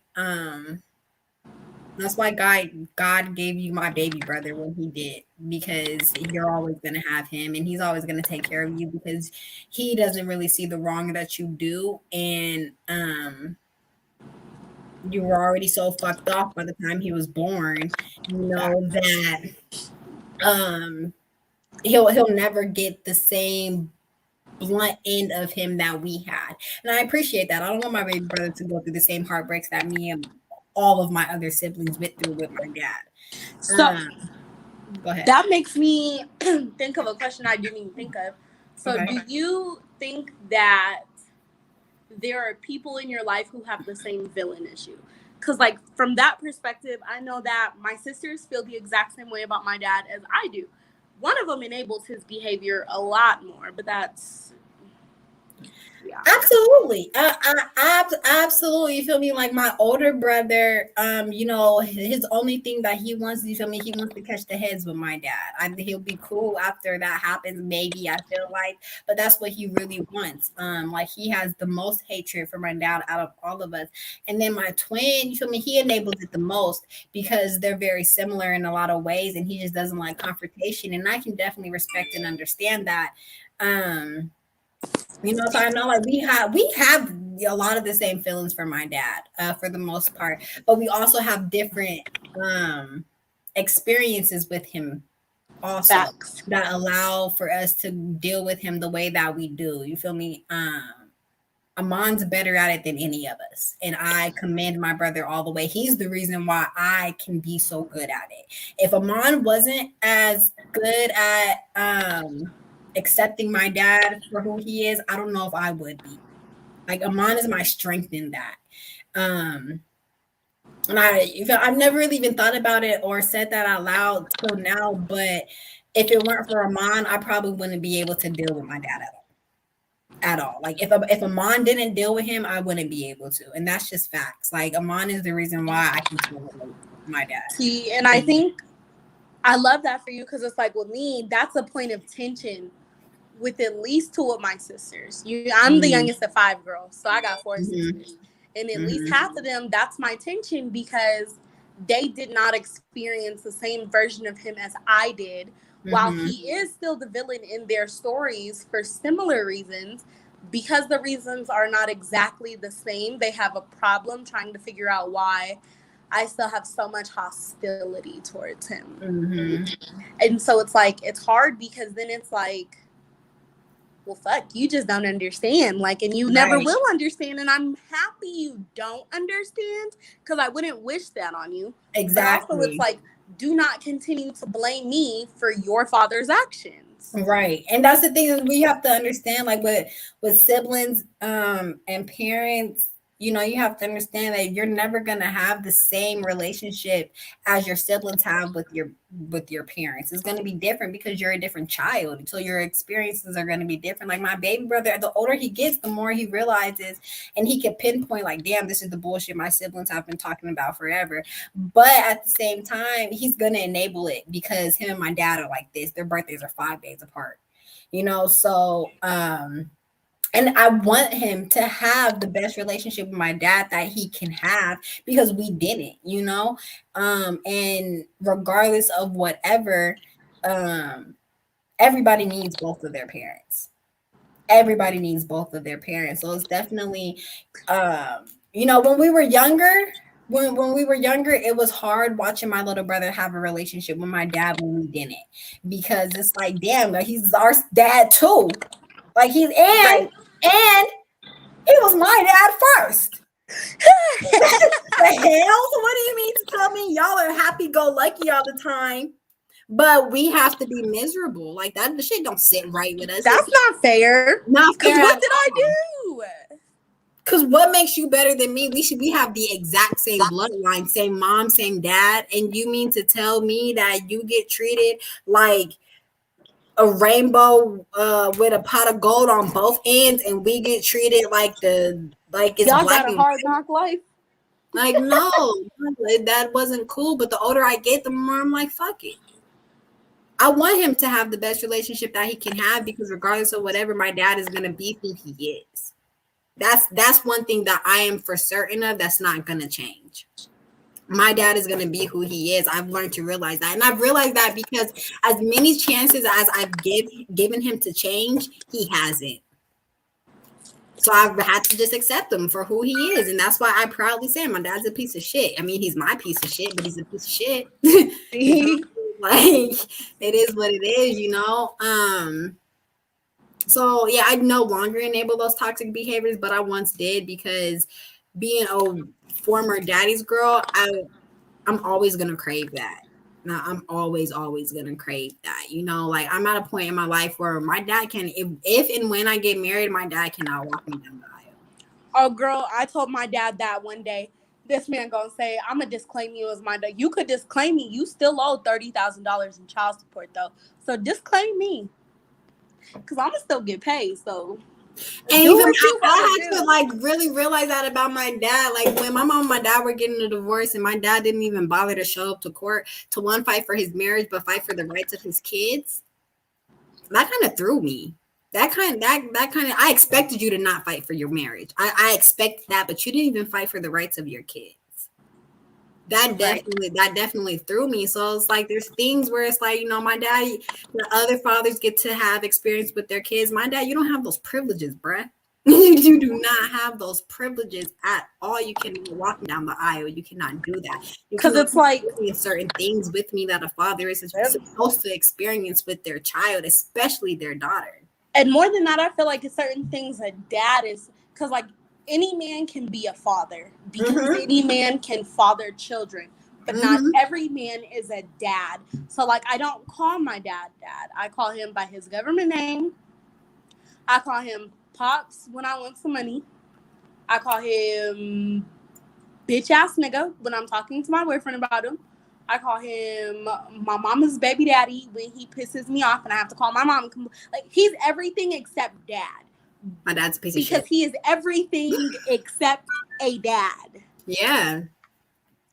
Speaker 4: that's why God gave you my baby brother when he did, because you're always going to have him and he's always going to take care of you because he doesn't really see the wrong that you do. And you were already so fucked off by the time he was born, you know, that he'll never get the same blunt end of him that we had. And I appreciate that. I don't want my baby brother to go through the same heartbreaks that me and all of my other siblings went through with my dad.
Speaker 5: So
Speaker 4: go ahead.
Speaker 5: That makes me think of a question I didn't even think of. So
Speaker 4: Okay.
Speaker 5: do you think that there are people in your life who have the same villain issue? Because, like, from that perspective, I know that my sisters feel the exact same way about my dad as I do. One of them enables his behavior a lot more, but that's, yeah.
Speaker 4: Absolutely. Absolutely. You feel me? Like my older brother, you know, his only thing that he wants, you feel me? He wants to catch the heads with my dad. He'll be cool after that happens, maybe, I feel like, but that's what he really wants. Like he has the most hatred for my dad out of all of us. And then my twin, you feel me? He enables it the most because they're very similar in a lot of ways and he just doesn't like confrontation. And I can definitely respect and understand that. You know, so I know like we have a lot of the same feelings for my dad, for the most part, but we also have different experiences with him also. Facts. That allow for us to deal with him the way that we do. You feel me? Amon's better at it than any of us, and I commend my brother all the way. He's the reason why I can be so good at it. If Amon wasn't as good at accepting my dad for who he is, I don't know if I would be. Like Amon is my strength in that. And I've never really even thought about it or said that out loud till now, but if it weren't for Amon, I probably wouldn't be able to deal with my dad at all. at all. Like if Amon didn't deal with him, I wouldn't be able to, and that's just facts. Like Amon is the reason why I can still relate with my dad.
Speaker 5: See, and I think I love that for you because it's like with me, that's a point of tension with at least 2 of my sisters. I'm the youngest of 5 girls, so I got 4 sisters. And at least half of them, that's my tension because they did not experience the same version of him as I did. While he is still the villain in their stories for similar reasons, because the reasons are not exactly the same, they have a problem trying to figure out why. I still have so much hostility towards him. And so it's like, it's hard because then it's like, well, fuck, you just don't understand. Like, and you never will understand. And I'm happy you don't understand because I wouldn't wish that on you.
Speaker 4: Exactly.
Speaker 5: But also it's like, do not continue to blame me for your father's actions.
Speaker 4: Right. And that's the thing is we have to understand, like with siblings and parents, you know, you have to understand that you're never gonna have the same relationship as your siblings have with your parents. It's gonna be different because you're a different child. So your experiences are gonna be different. Like my baby brother, the older he gets, the more he realizes and he can pinpoint like, damn, this is the bullshit my siblings have been talking about forever. But at the same time, he's gonna enable it because him and my dad are like this. Their birthdays are 5 days apart. You know, so and I want him to have the best relationship with my dad that he can have because we didn't, you know? And regardless of whatever, everybody needs both of their parents. Everybody needs both of their parents. So it's definitely, you know, when we were younger, when we were younger, it was hard watching my little brother have a relationship with my dad when we didn't. Because it's like, damn, like he's our dad too. Like he's and he was my dad first. The hell? So what do you mean to tell me y'all are happy-go-lucky all the time, but we have to be miserable? Like that, the shit don't sit right with us.
Speaker 5: That's not fair.
Speaker 4: Not fair.
Speaker 5: What did I do?
Speaker 4: Because what makes you better than me? We have the exact same bloodline, same mom, same dad, and you mean to tell me that you get treated like a rainbow with a pot of gold on both ends, and we get treated like it's
Speaker 5: y'all
Speaker 4: black
Speaker 5: got a hard knock life.
Speaker 4: Like no, that wasn't cool. But the older I get, the more I'm like, fuck it. I want him to have the best relationship that he can have because regardless of whatever, my dad is gonna be who he is. That's one thing that I am for certain of. That's not gonna change. My dad is going to be who he is. I've learned to realize that. And I've realized that because as many chances as I've given him to change, he hasn't. So I've had to just accept him for who he is. And that's why I proudly say my dad's a piece of shit. I mean, he's my piece of shit, but he's a piece of shit. Like, it is what it is, you know? So, yeah, I no longer enable those toxic behaviors, but I once did because being a former daddy's girl, I'm always gonna crave that. Now I'm always gonna crave that. You know, like I'm at a point in my life where my dad can, if and when I get married, my dad cannot walk me down the aisle.
Speaker 5: Oh, girl, I told my dad that one day. This man gonna say, "I'm gonna disclaim you as my dad." You could disclaim me. You still owe $30,000 in child support though, so disclaim me, cause I'ma still get paid. So.
Speaker 4: And even I had to like really realize that about my dad. Like when my mom and my dad were getting a divorce and my dad didn't even bother to show up to court to one, fight for his marriage, but fight for the rights of his kids. That kind of threw me. That kind of I expected you to not fight for your marriage. I expected that, but you didn't even fight for the rights of your kids. That definitely threw me. So it's like there's things where it's like, you know, my dad, the other fathers get to have experience with their kids. My dad, you don't have those privileges, bruh. You do not have those privileges at all. You can walk down the aisle. You cannot do that.
Speaker 5: Because it's like
Speaker 4: certain things with me that a father is supposed to experience with their child, especially their daughter.
Speaker 5: And more than that, I feel like it's certain things a dad is, because like any man can be a father because any man can father children, but not every man is a dad. So like I don't call my dad dad. I call him by his government name. I call him Pops when I want some money. I call him bitch ass nigga when I'm talking to my boyfriend about him. I call him my mama's baby daddy when he pisses me off and I have to call my mom. Like he's everything except dad.
Speaker 4: My dad's a piece of
Speaker 5: because
Speaker 4: shit.
Speaker 5: he is everything except a dad.
Speaker 4: Yeah.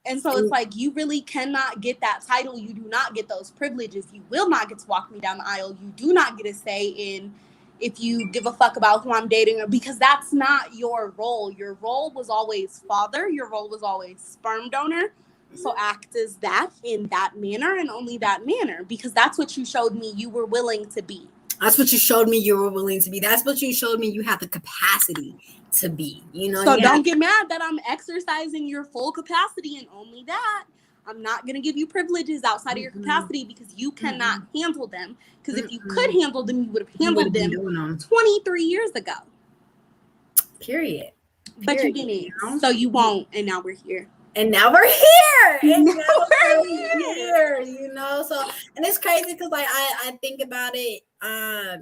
Speaker 5: And so it's like, you really cannot get that title. You do not get those privileges. You will not get to walk me down the aisle. You do not get a say in if you give a fuck about who I'm dating, or because that's not your role. Your role was always father. Your role was always sperm donor. So act as that in that manner and only that manner, because that's what you showed me you were willing to be.
Speaker 4: That's what you showed me you were willing to be. That's what you showed me you have the capacity to be. You know.
Speaker 5: So don't get mad that I'm exercising your full capacity and only that. I'm not going to give you privileges outside of your capacity because you cannot handle them. Because if you could handle them, you would have handled them 23 years ago.
Speaker 4: Period.
Speaker 5: But you didn't. You know? So you won't. And now we're here.
Speaker 4: And now we're here.
Speaker 5: And now we're
Speaker 4: here. You know, so, and it's crazy because like I think about it,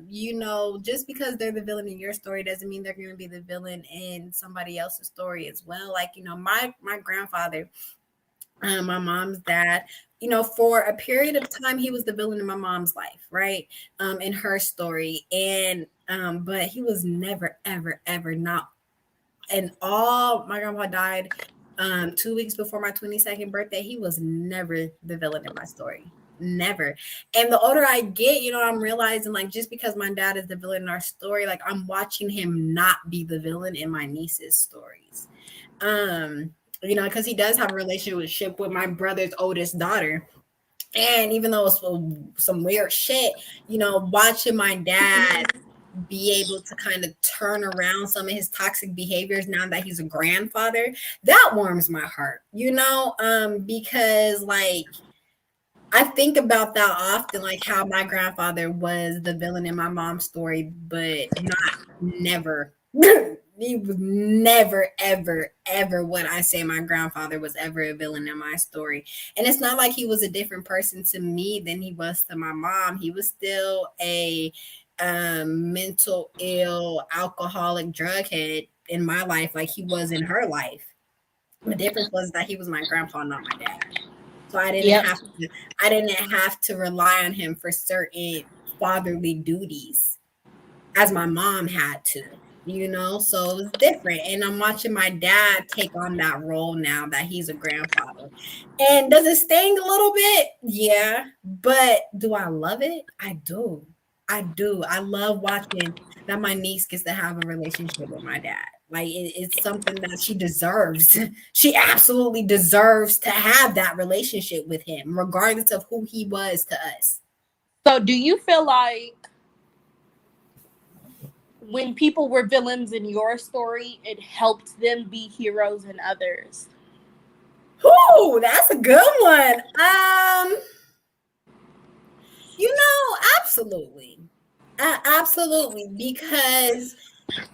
Speaker 4: you know, just because they're the villain in your story doesn't mean they're going to be the villain in somebody else's story as well. Like, you know, my grandfather, my mom's dad, you know, for a period of time, he was the villain in my mom's life, right? In her story. And, but he was never, ever, ever not. And my grandpa died 2 weeks before my 22nd birthday. He was never the villain in my story. Never. And the older I get, you know, I'm realizing like just because my dad is the villain in our story, like I'm watching him not be the villain in my niece's stories. You know, because he does have a relationship with my brother's oldest daughter. And even though it's some weird shit, you know, watching my dad be able to kind of turn around some of his toxic behaviors now that he's a grandfather, that warms my heart, you know, because like I think about that often, like how my grandfather was the villain in my mom's story, but never. He was never, ever, ever when I say my grandfather was ever a villain in my story. And it's not like he was a different person to me than he was to my mom. He was still a mental ill, alcoholic, drug head in my life like he was in her life. The difference was that he was my grandpa, not my dad. So I didn't have to rely on him for certain fatherly duties as my mom had to. You know, so it was different. And I'm watching my dad take on that role now that he's a grandfather. And does it sting a little bit? Yeah. But do I love it? I do. I love watching that my niece gets to have a relationship with my dad. Like it's something that she deserves. She absolutely deserves to have that relationship with him, regardless of who he was to us.
Speaker 5: So do you feel like when people were villains in your story, it helped them be heroes in others?
Speaker 4: Ooh, that's a good one. You know, absolutely. Absolutely. Because,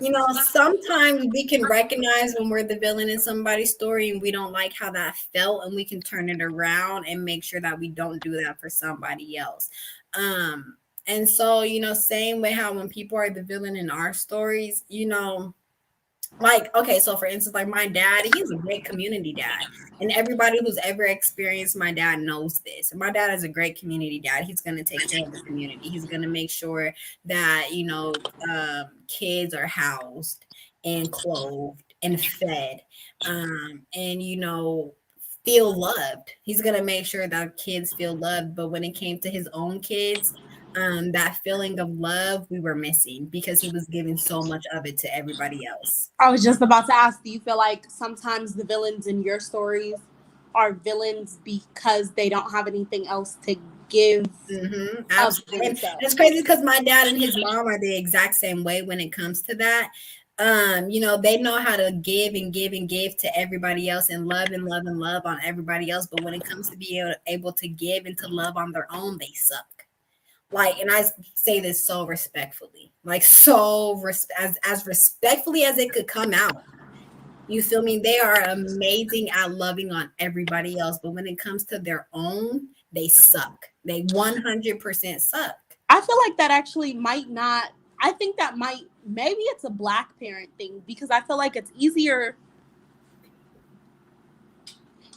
Speaker 4: you know, sometimes we can recognize when we're the villain in somebody's story and we don't like how that felt, and we can turn it around and make sure that we don't do that for somebody else. And so, you know, same way how when people are the villain in our stories, you know, like, okay, so for instance, like my dad, he's a great community dad. And everybody who's ever experienced my dad knows this. And my dad is a great community dad. He's going to take care of the community. He's going to make sure that, you know, kids are housed and clothed and fed, and, you know, feel loved. He's going to make sure that kids feel loved. But when it came to his own kids, that feeling of love we were missing because he was giving so much of it to everybody else.
Speaker 5: I was just about to ask, do you feel like sometimes the villains in your stories are villains because they don't have anything else to give?
Speaker 4: Absolutely. And it's crazy because my dad and his mom are the exact same way when it comes to that. You know, they know how to give and give and give to everybody else and love and love and love on everybody else. But when it comes to being able to give and to love on their own, they suck. Like, and I say this so respectfully, like as respectfully as it could come out. You feel me? They are amazing at loving on everybody else, but when it comes to their own, they suck. They 100% suck.
Speaker 5: I feel like that actually might not. I think that maybe it's a Black parent thing, because I feel like it's easier.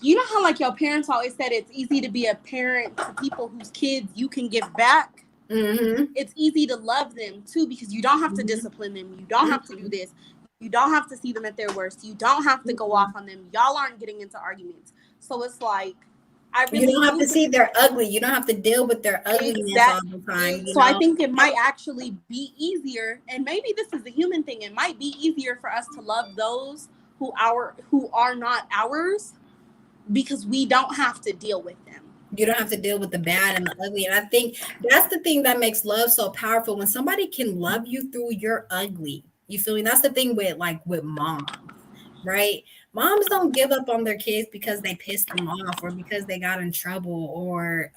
Speaker 5: You know how like your parents always said it's easy to be a parent to people whose kids you can give back? It's easy to love them too, because you don't have to discipline them. You don't have to do this. You don't have to see them at their worst. You don't have to go off on them. Y'all aren't getting into arguments. So it's like, I really
Speaker 4: you don't have to see they're ugly. You don't have to deal with their ugliness all the time.
Speaker 5: So I think it might actually be easier, and maybe this is a human thing. It might be easier for us to love those who are not ours, because we don't have to deal with them.
Speaker 4: You don't have to deal with the bad and the ugly. And I think that's the thing that makes love so powerful, when somebody can love you through your ugly. You feel me? That's the thing with moms, right? Moms don't give up on their kids because they pissed them off, or because they got in trouble, or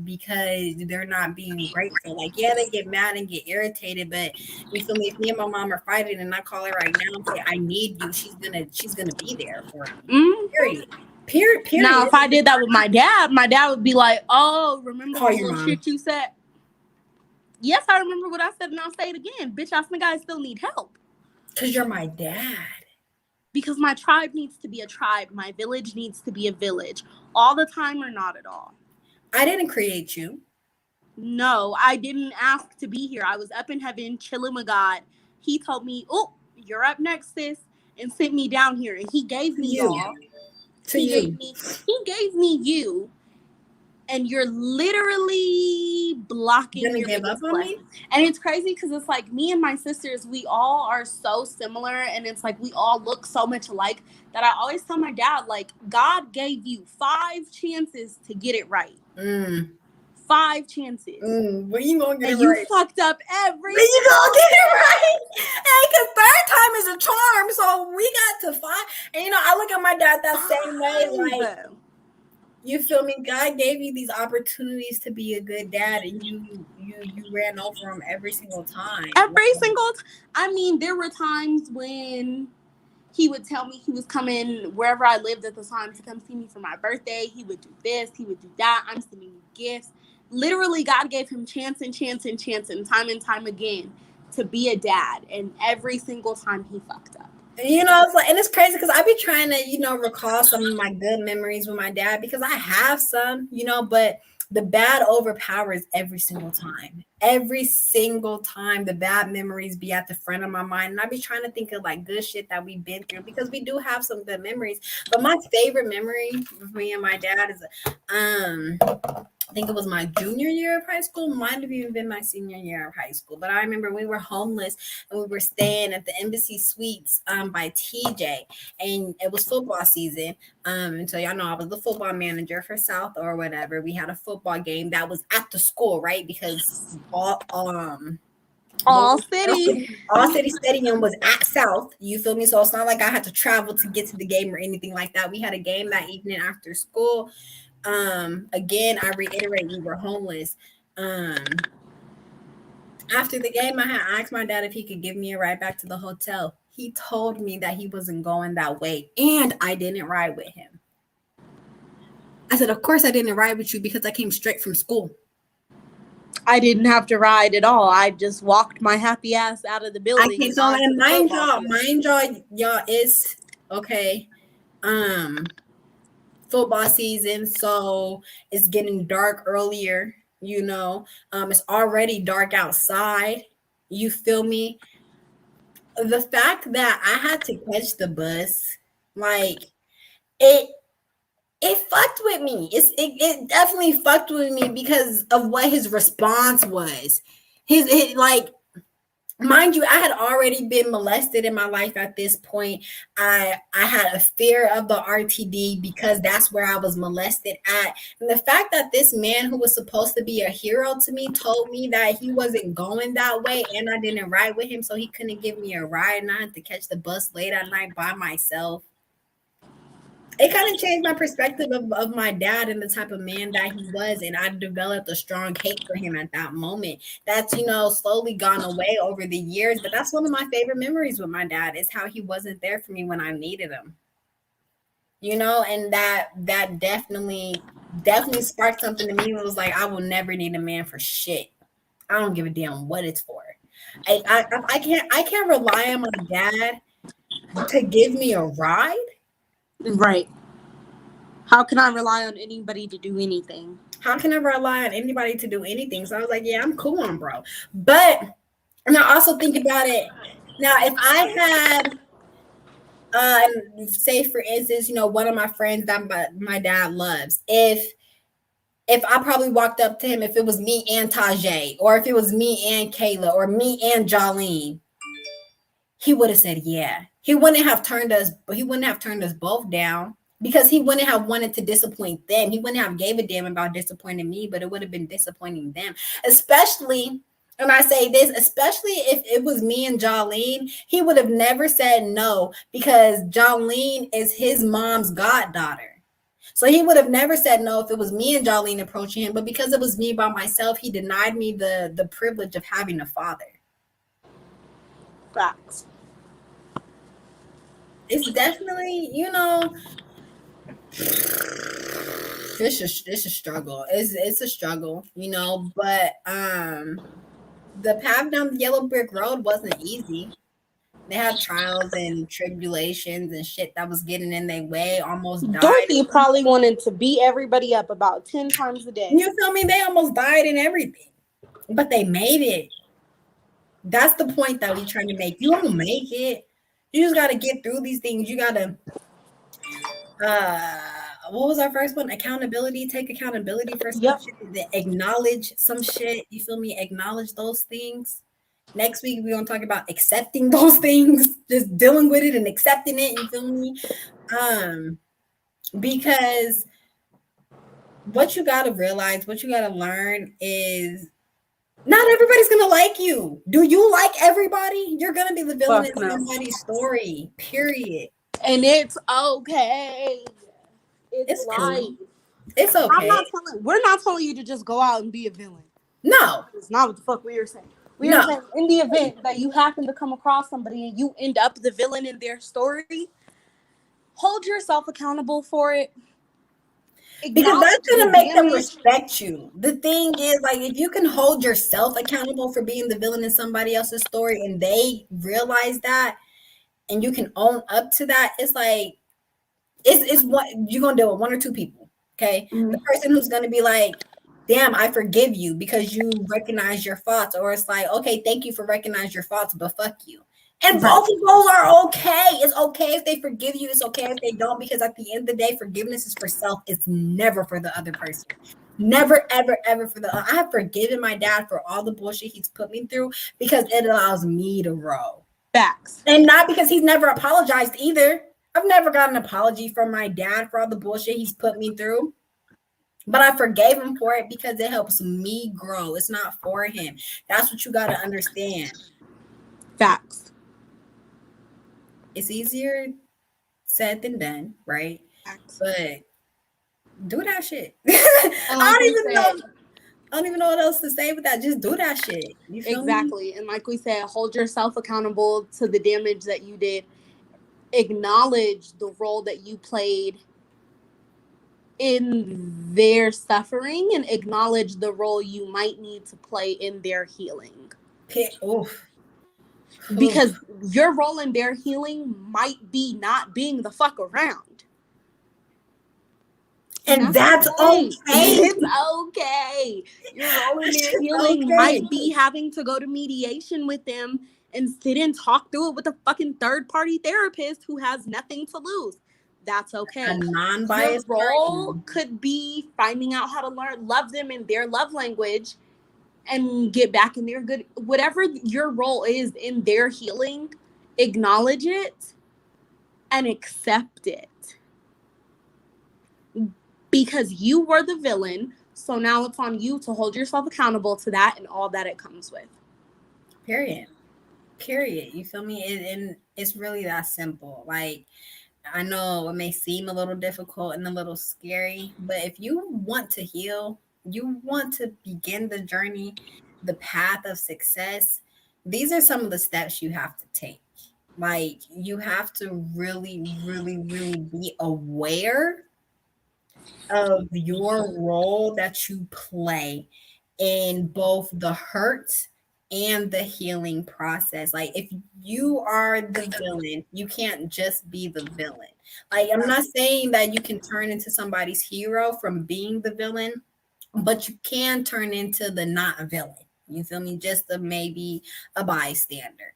Speaker 4: because they're not being grateful. Like, yeah, they get mad and get irritated, but you feel me? If me and my mom are fighting and I call her right now and say, I need you, she's gonna be there for me. Period.
Speaker 5: Now, if I did that with my dad would be like, oh, remember the little shit you said? Yes, I remember what I said, and I'll say it again. Bitch, I think I still need help.
Speaker 4: Because you're my dad.
Speaker 5: Because my tribe needs to be a tribe. My village needs to be a village. All the time or not at all.
Speaker 4: I didn't create you.
Speaker 5: No, I didn't ask to be here. I was up in heaven chilling with God. He told me, oh, you're up next, sis, and sent me down here. And he gave me y'all. He gave me you, and you're literally blocking your
Speaker 4: give up on me.
Speaker 5: And it's crazy because it's like me and my sisters, we all are so similar, and it's like we all look so much alike that I always tell my dad, like, God gave you 5 chances to get it right. 5 chances.
Speaker 4: When you gonna get
Speaker 5: and
Speaker 4: it right?
Speaker 5: You fucked up every.
Speaker 4: When you gonna get it right? Hey, because third time is a charm. So we got to 5. And I look at my dad that same way. Like, you feel me? God gave you these opportunities to be a good dad, and you ran over him every single time.
Speaker 5: I mean, there were times when he would tell me he was coming wherever I lived at the time to come see me for my birthday. He would do this. He would do that. I'm sending you gifts. Literally, God gave him chance and time again to be a dad. And every single time he fucked up.
Speaker 4: It's like, and it's crazy because I be trying to, recall some of my good memories with my dad, because I have some, but the bad overpowers every single time. Every single time the bad memories be at the front of my mind. And I be trying to think of like good shit that we've been through, because we do have some good memories. But my favorite memory with me and my dad is I think it was my junior year of high school. Might have even been my senior year of high school. But I remember we were homeless and we were staying at the Embassy Suites by TJ. And it was football season. And so y'all know I was the football manager for South or whatever. We had a football game that was at the school, right? Because All City Stadium was at South. You feel me? So it's not like I had to travel to get to the game or anything like that. We had a game that evening after school. Again, I reiterate, we were homeless. After the game, I had asked my dad if he could give me a ride back to the hotel. He told me that he wasn't going that way, and I didn't ride with him. I said, of course I didn't ride with you, because I came straight from school.
Speaker 5: I didn't have to ride at all. I just walked my happy ass out of the building.
Speaker 4: And mind y'all, is okay. Football season, so it's getting dark earlier. It's already dark outside. You feel me? The fact that I had to catch the bus, like it fucked with me. It definitely fucked with me because of what his response was. His like, mind you, I had already been molested in my life at this point. I had a fear of the RTD because that's where I was molested at. And the fact that this man who was supposed to be a hero to me told me that he wasn't going that way, and I didn't ride with him, so he couldn't give me a ride, and I had to catch the bus late at night by myself. It kind of changed my perspective of my dad and the type of man that he was. And I developed a strong hate for him at that moment. That's, slowly gone away over the years. But that's one of my favorite memories with my dad, is how he wasn't there for me when I needed him. And that definitely sparked something to me. It was like, I will never need a man for shit. I don't give a damn what it's for. I can't rely on my dad to give me a ride.
Speaker 5: Right. How can I rely on anybody to do anything?
Speaker 4: How can I rely on anybody to do anything? So I was like, yeah, I'm cool on bro. But and I also think about it now, if I had say for instance, one of my friends that my dad loves, if I probably walked up to him, if it was me and Tajay, or if it was me and Kayla, or me and Jolene, he would have said yeah. He wouldn't have turned us both down, because he wouldn't have wanted to disappoint them. He wouldn't have gave a damn about disappointing me, but it would have been disappointing them. Especially, and I say this, especially if it was me and Jolene, he would have never said no, because Jolene is his mom's goddaughter. So he would have never said no if it was me and Jolene approaching him, but because it was me by myself, he denied me the privilege of having a father.
Speaker 5: Facts.
Speaker 4: It's definitely, it's a struggle. It's a struggle, but the path down the yellow brick road wasn't easy. They had trials and tribulations and shit that was getting in their way, almost died.
Speaker 5: Dorothy probably wanted to beat everybody up about 10 times a day.
Speaker 4: You feel me? They almost died and everything, but they made it. That's the point that we trying to make. You don't make it. You just got to get through these things. You got to, what was our first one? Accountability. Take accountability for some shit. Acknowledge some shit. You feel me? Acknowledge those things. Next week, we're going to talk about accepting those things, just dealing with it and accepting it. You feel me? Because what you got to realize, what you got to learn is not everybody's going to like you. Do you like everybody? You're going to be the villain in somebody's story, period.
Speaker 5: And it's okay. It's life.
Speaker 4: Cool. It's okay.
Speaker 5: We're not telling you to just go out and be a villain.
Speaker 4: No.
Speaker 5: It's not what the fuck we are saying. We are saying in the event that you happen to come across somebody and you end up the villain in their story, hold yourself accountable for it.
Speaker 4: Because that's going to make them respect you. The thing is, like, if you can hold yourself accountable for being the villain in somebody else's story and they realize that and you can own up to that, it's like, it's what you're going to deal with, one or two people, okay? Mm-hmm. The person who's going to be like, damn, I forgive you because you recognize your faults. Or it's like, okay, thank you for recognizing your faults, but fuck you. And both of those are okay. It's okay if they forgive you. It's okay if they don't, because at the end of the day, forgiveness is for self. It's never for the other person. Never, ever, ever for the other. I have forgiven my dad for all the bullshit he's put me through because it allows me to grow.
Speaker 5: Facts.
Speaker 4: And not because he's never apologized either. I've never got an apology from my dad for all the bullshit he's put me through. But I forgave him for it because it helps me grow. It's not for him. That's what you got to understand.
Speaker 5: Facts.
Speaker 4: It's easier said than done, right? Facts. But do that shit. I don't even know what else to say with that. Just do that shit. You feel
Speaker 5: exactly.
Speaker 4: Me?
Speaker 5: And like we said, hold yourself accountable to the damage that you did. Acknowledge the role that you played in their suffering and acknowledge the role you might need to play in their healing.
Speaker 4: Oof.
Speaker 5: Because your role in their healing might be not being the fuck around.
Speaker 4: And that's okay.
Speaker 5: It's okay. Your role in their healing might be having to go to mediation with them and sit and talk through it with a fucking third-party therapist who has nothing to lose. That's okay.
Speaker 4: A non-biased
Speaker 5: Your role could be finding out how to love them in their love language and get back in their good, whatever your role is in their healing, acknowledge it and accept it. Because you were the villain, so now it's on you to hold yourself accountable to that and all that it comes with.
Speaker 4: Period. You feel me? And it's really that simple. Like, I know it may seem a little difficult and a little scary, but if you want to heal, you want to begin the journey, the path of success, these are some of the steps you have to take. Like, you have to really, really, really be aware of your role that you play in both the hurt and the healing process. Like, if you are the villain, you can't just be the villain. Like, I'm not saying that you can turn into somebody's hero from being the villain, but you can turn into the not a villain. You feel me? Just maybe a bystander.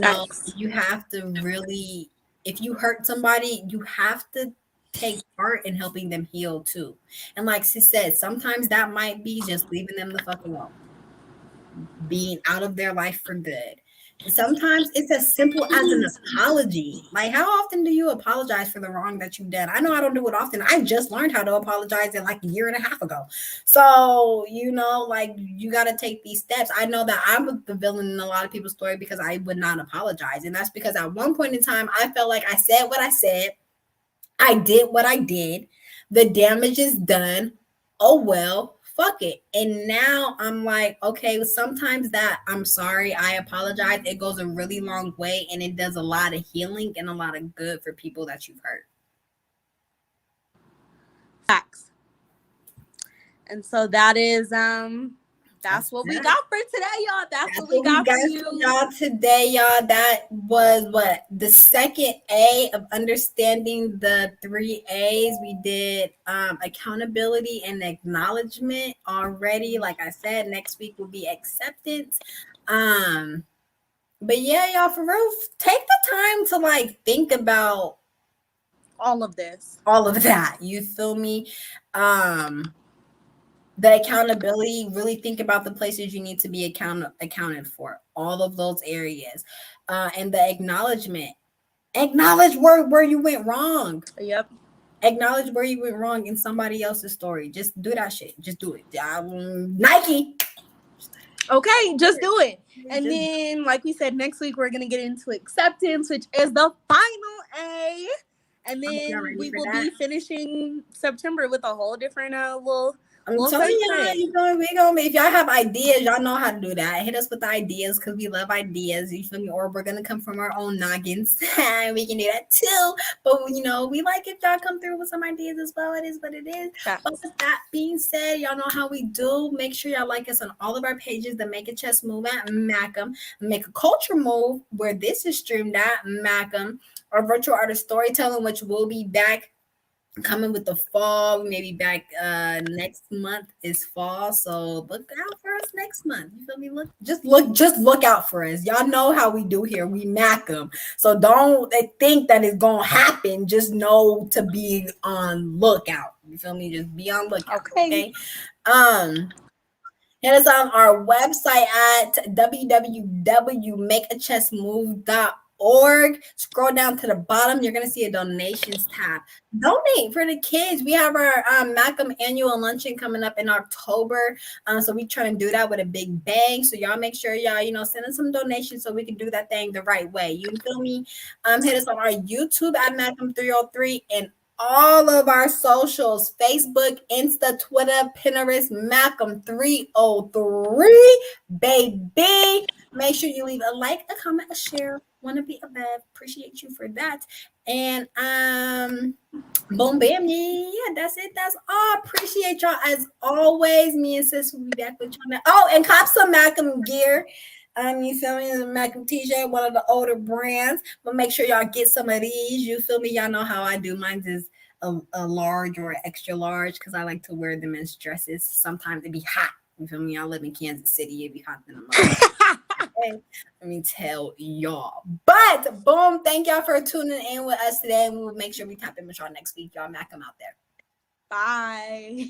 Speaker 5: Facts.
Speaker 4: You have to really, if you hurt somebody, you have to take part in helping them heal too. And like she said, sometimes that might be just leaving them the fuck alone, being out of their life for good. Sometimes it's as simple as an apology. Like, how often do you apologize for the wrong that you've done? I know I don't do it often. I just learned how to apologize in like a year and a half ago. So, like you got to take these steps. I know that I'm the villain in a lot of people's story because I would not apologize. And that's because at one point in time, I felt like I said what I said. I did what I did. The damage is done. Oh, well, fuck it. And now I'm like, okay, sometimes that I'm sorry, I apologize. It goes a really long way and it does a lot of healing and a lot of good for people that you've hurt.
Speaker 5: Facts. And so that is that's what we got for today, y'all. That's what we got for you.
Speaker 4: Y'all today, y'all. That was what the second A of understanding the 3 A's. We did accountability and acknowledgement already. Like I said, next week will be acceptance. But yeah, y'all, for real, take the time to like think about
Speaker 5: all of this,
Speaker 4: all of that. You feel me? The accountability, really think about the places you need to be accounted for, all of those areas. And the acknowledgement, acknowledge where you went wrong.
Speaker 5: Yep.
Speaker 4: Acknowledge where you went wrong in somebody else's story. Just do that shit. Just do it. Nike.
Speaker 5: Okay, just do it. And then, like we said, next week we're going to get into acceptance, which is the final A. And then we will be finishing September with a whole different
Speaker 4: I'm telling you, if y'all have ideas, y'all know how to do that. Hit us with the ideas because we love ideas. You feel me? Or we're gonna come from our own noggins. We can do that too. But we like if y'all come through with some ideas as well. It is what it is.
Speaker 5: Yes.
Speaker 4: But with that being said, y'all know how we do. Make sure y'all like us on all of our pages. The Make a Chess Move at Macam, Make a Culture Move where this is streamed at Macam, our virtual artist storytelling, which will be back. Coming with the fall, maybe back next month is fall, so look out for us next month. You feel me? Just look out for us. Y'all know how we do here. We mac them, so don't think that it's gonna happen. Just know to be on lookout. You feel me? Just be on lookout. Okay. Hit us on our website at www.makeachessmove.org. Scroll down to the bottom. You're going to see a donations tab. Donate for the kids. We have our Macam annual luncheon coming up in October. So we try to do that with a big bang. So y'all make sure y'all, send us some donations so we can do that thing the right way. You feel me? Hit us on our YouTube at Macam303 and all of our socials, Facebook, Insta, Twitter, Pinterest, Macam303, baby. Make sure you leave a like, a comment, a share. Want to be above. Appreciate you for that. And boom, bam, yeah, that's it. That's all. Appreciate y'all as always. Me and sis will be back with y'all. Oh, and cop some Macam gear. You feel me? The Macam t-shirt, one of the older brands. But make sure y'all get some of these. You feel me? Y'all know how I do. Mine is a large or extra large because I like to wear them as dresses. Sometimes it be hot. You feel me? I live in Kansas City. It be hot in the morning. Okay. Let me tell y'all. But boom, thank y'all for tuning in with us today. And we will make sure we tap in with y'all next week. Y'all Macam out there.
Speaker 5: Bye.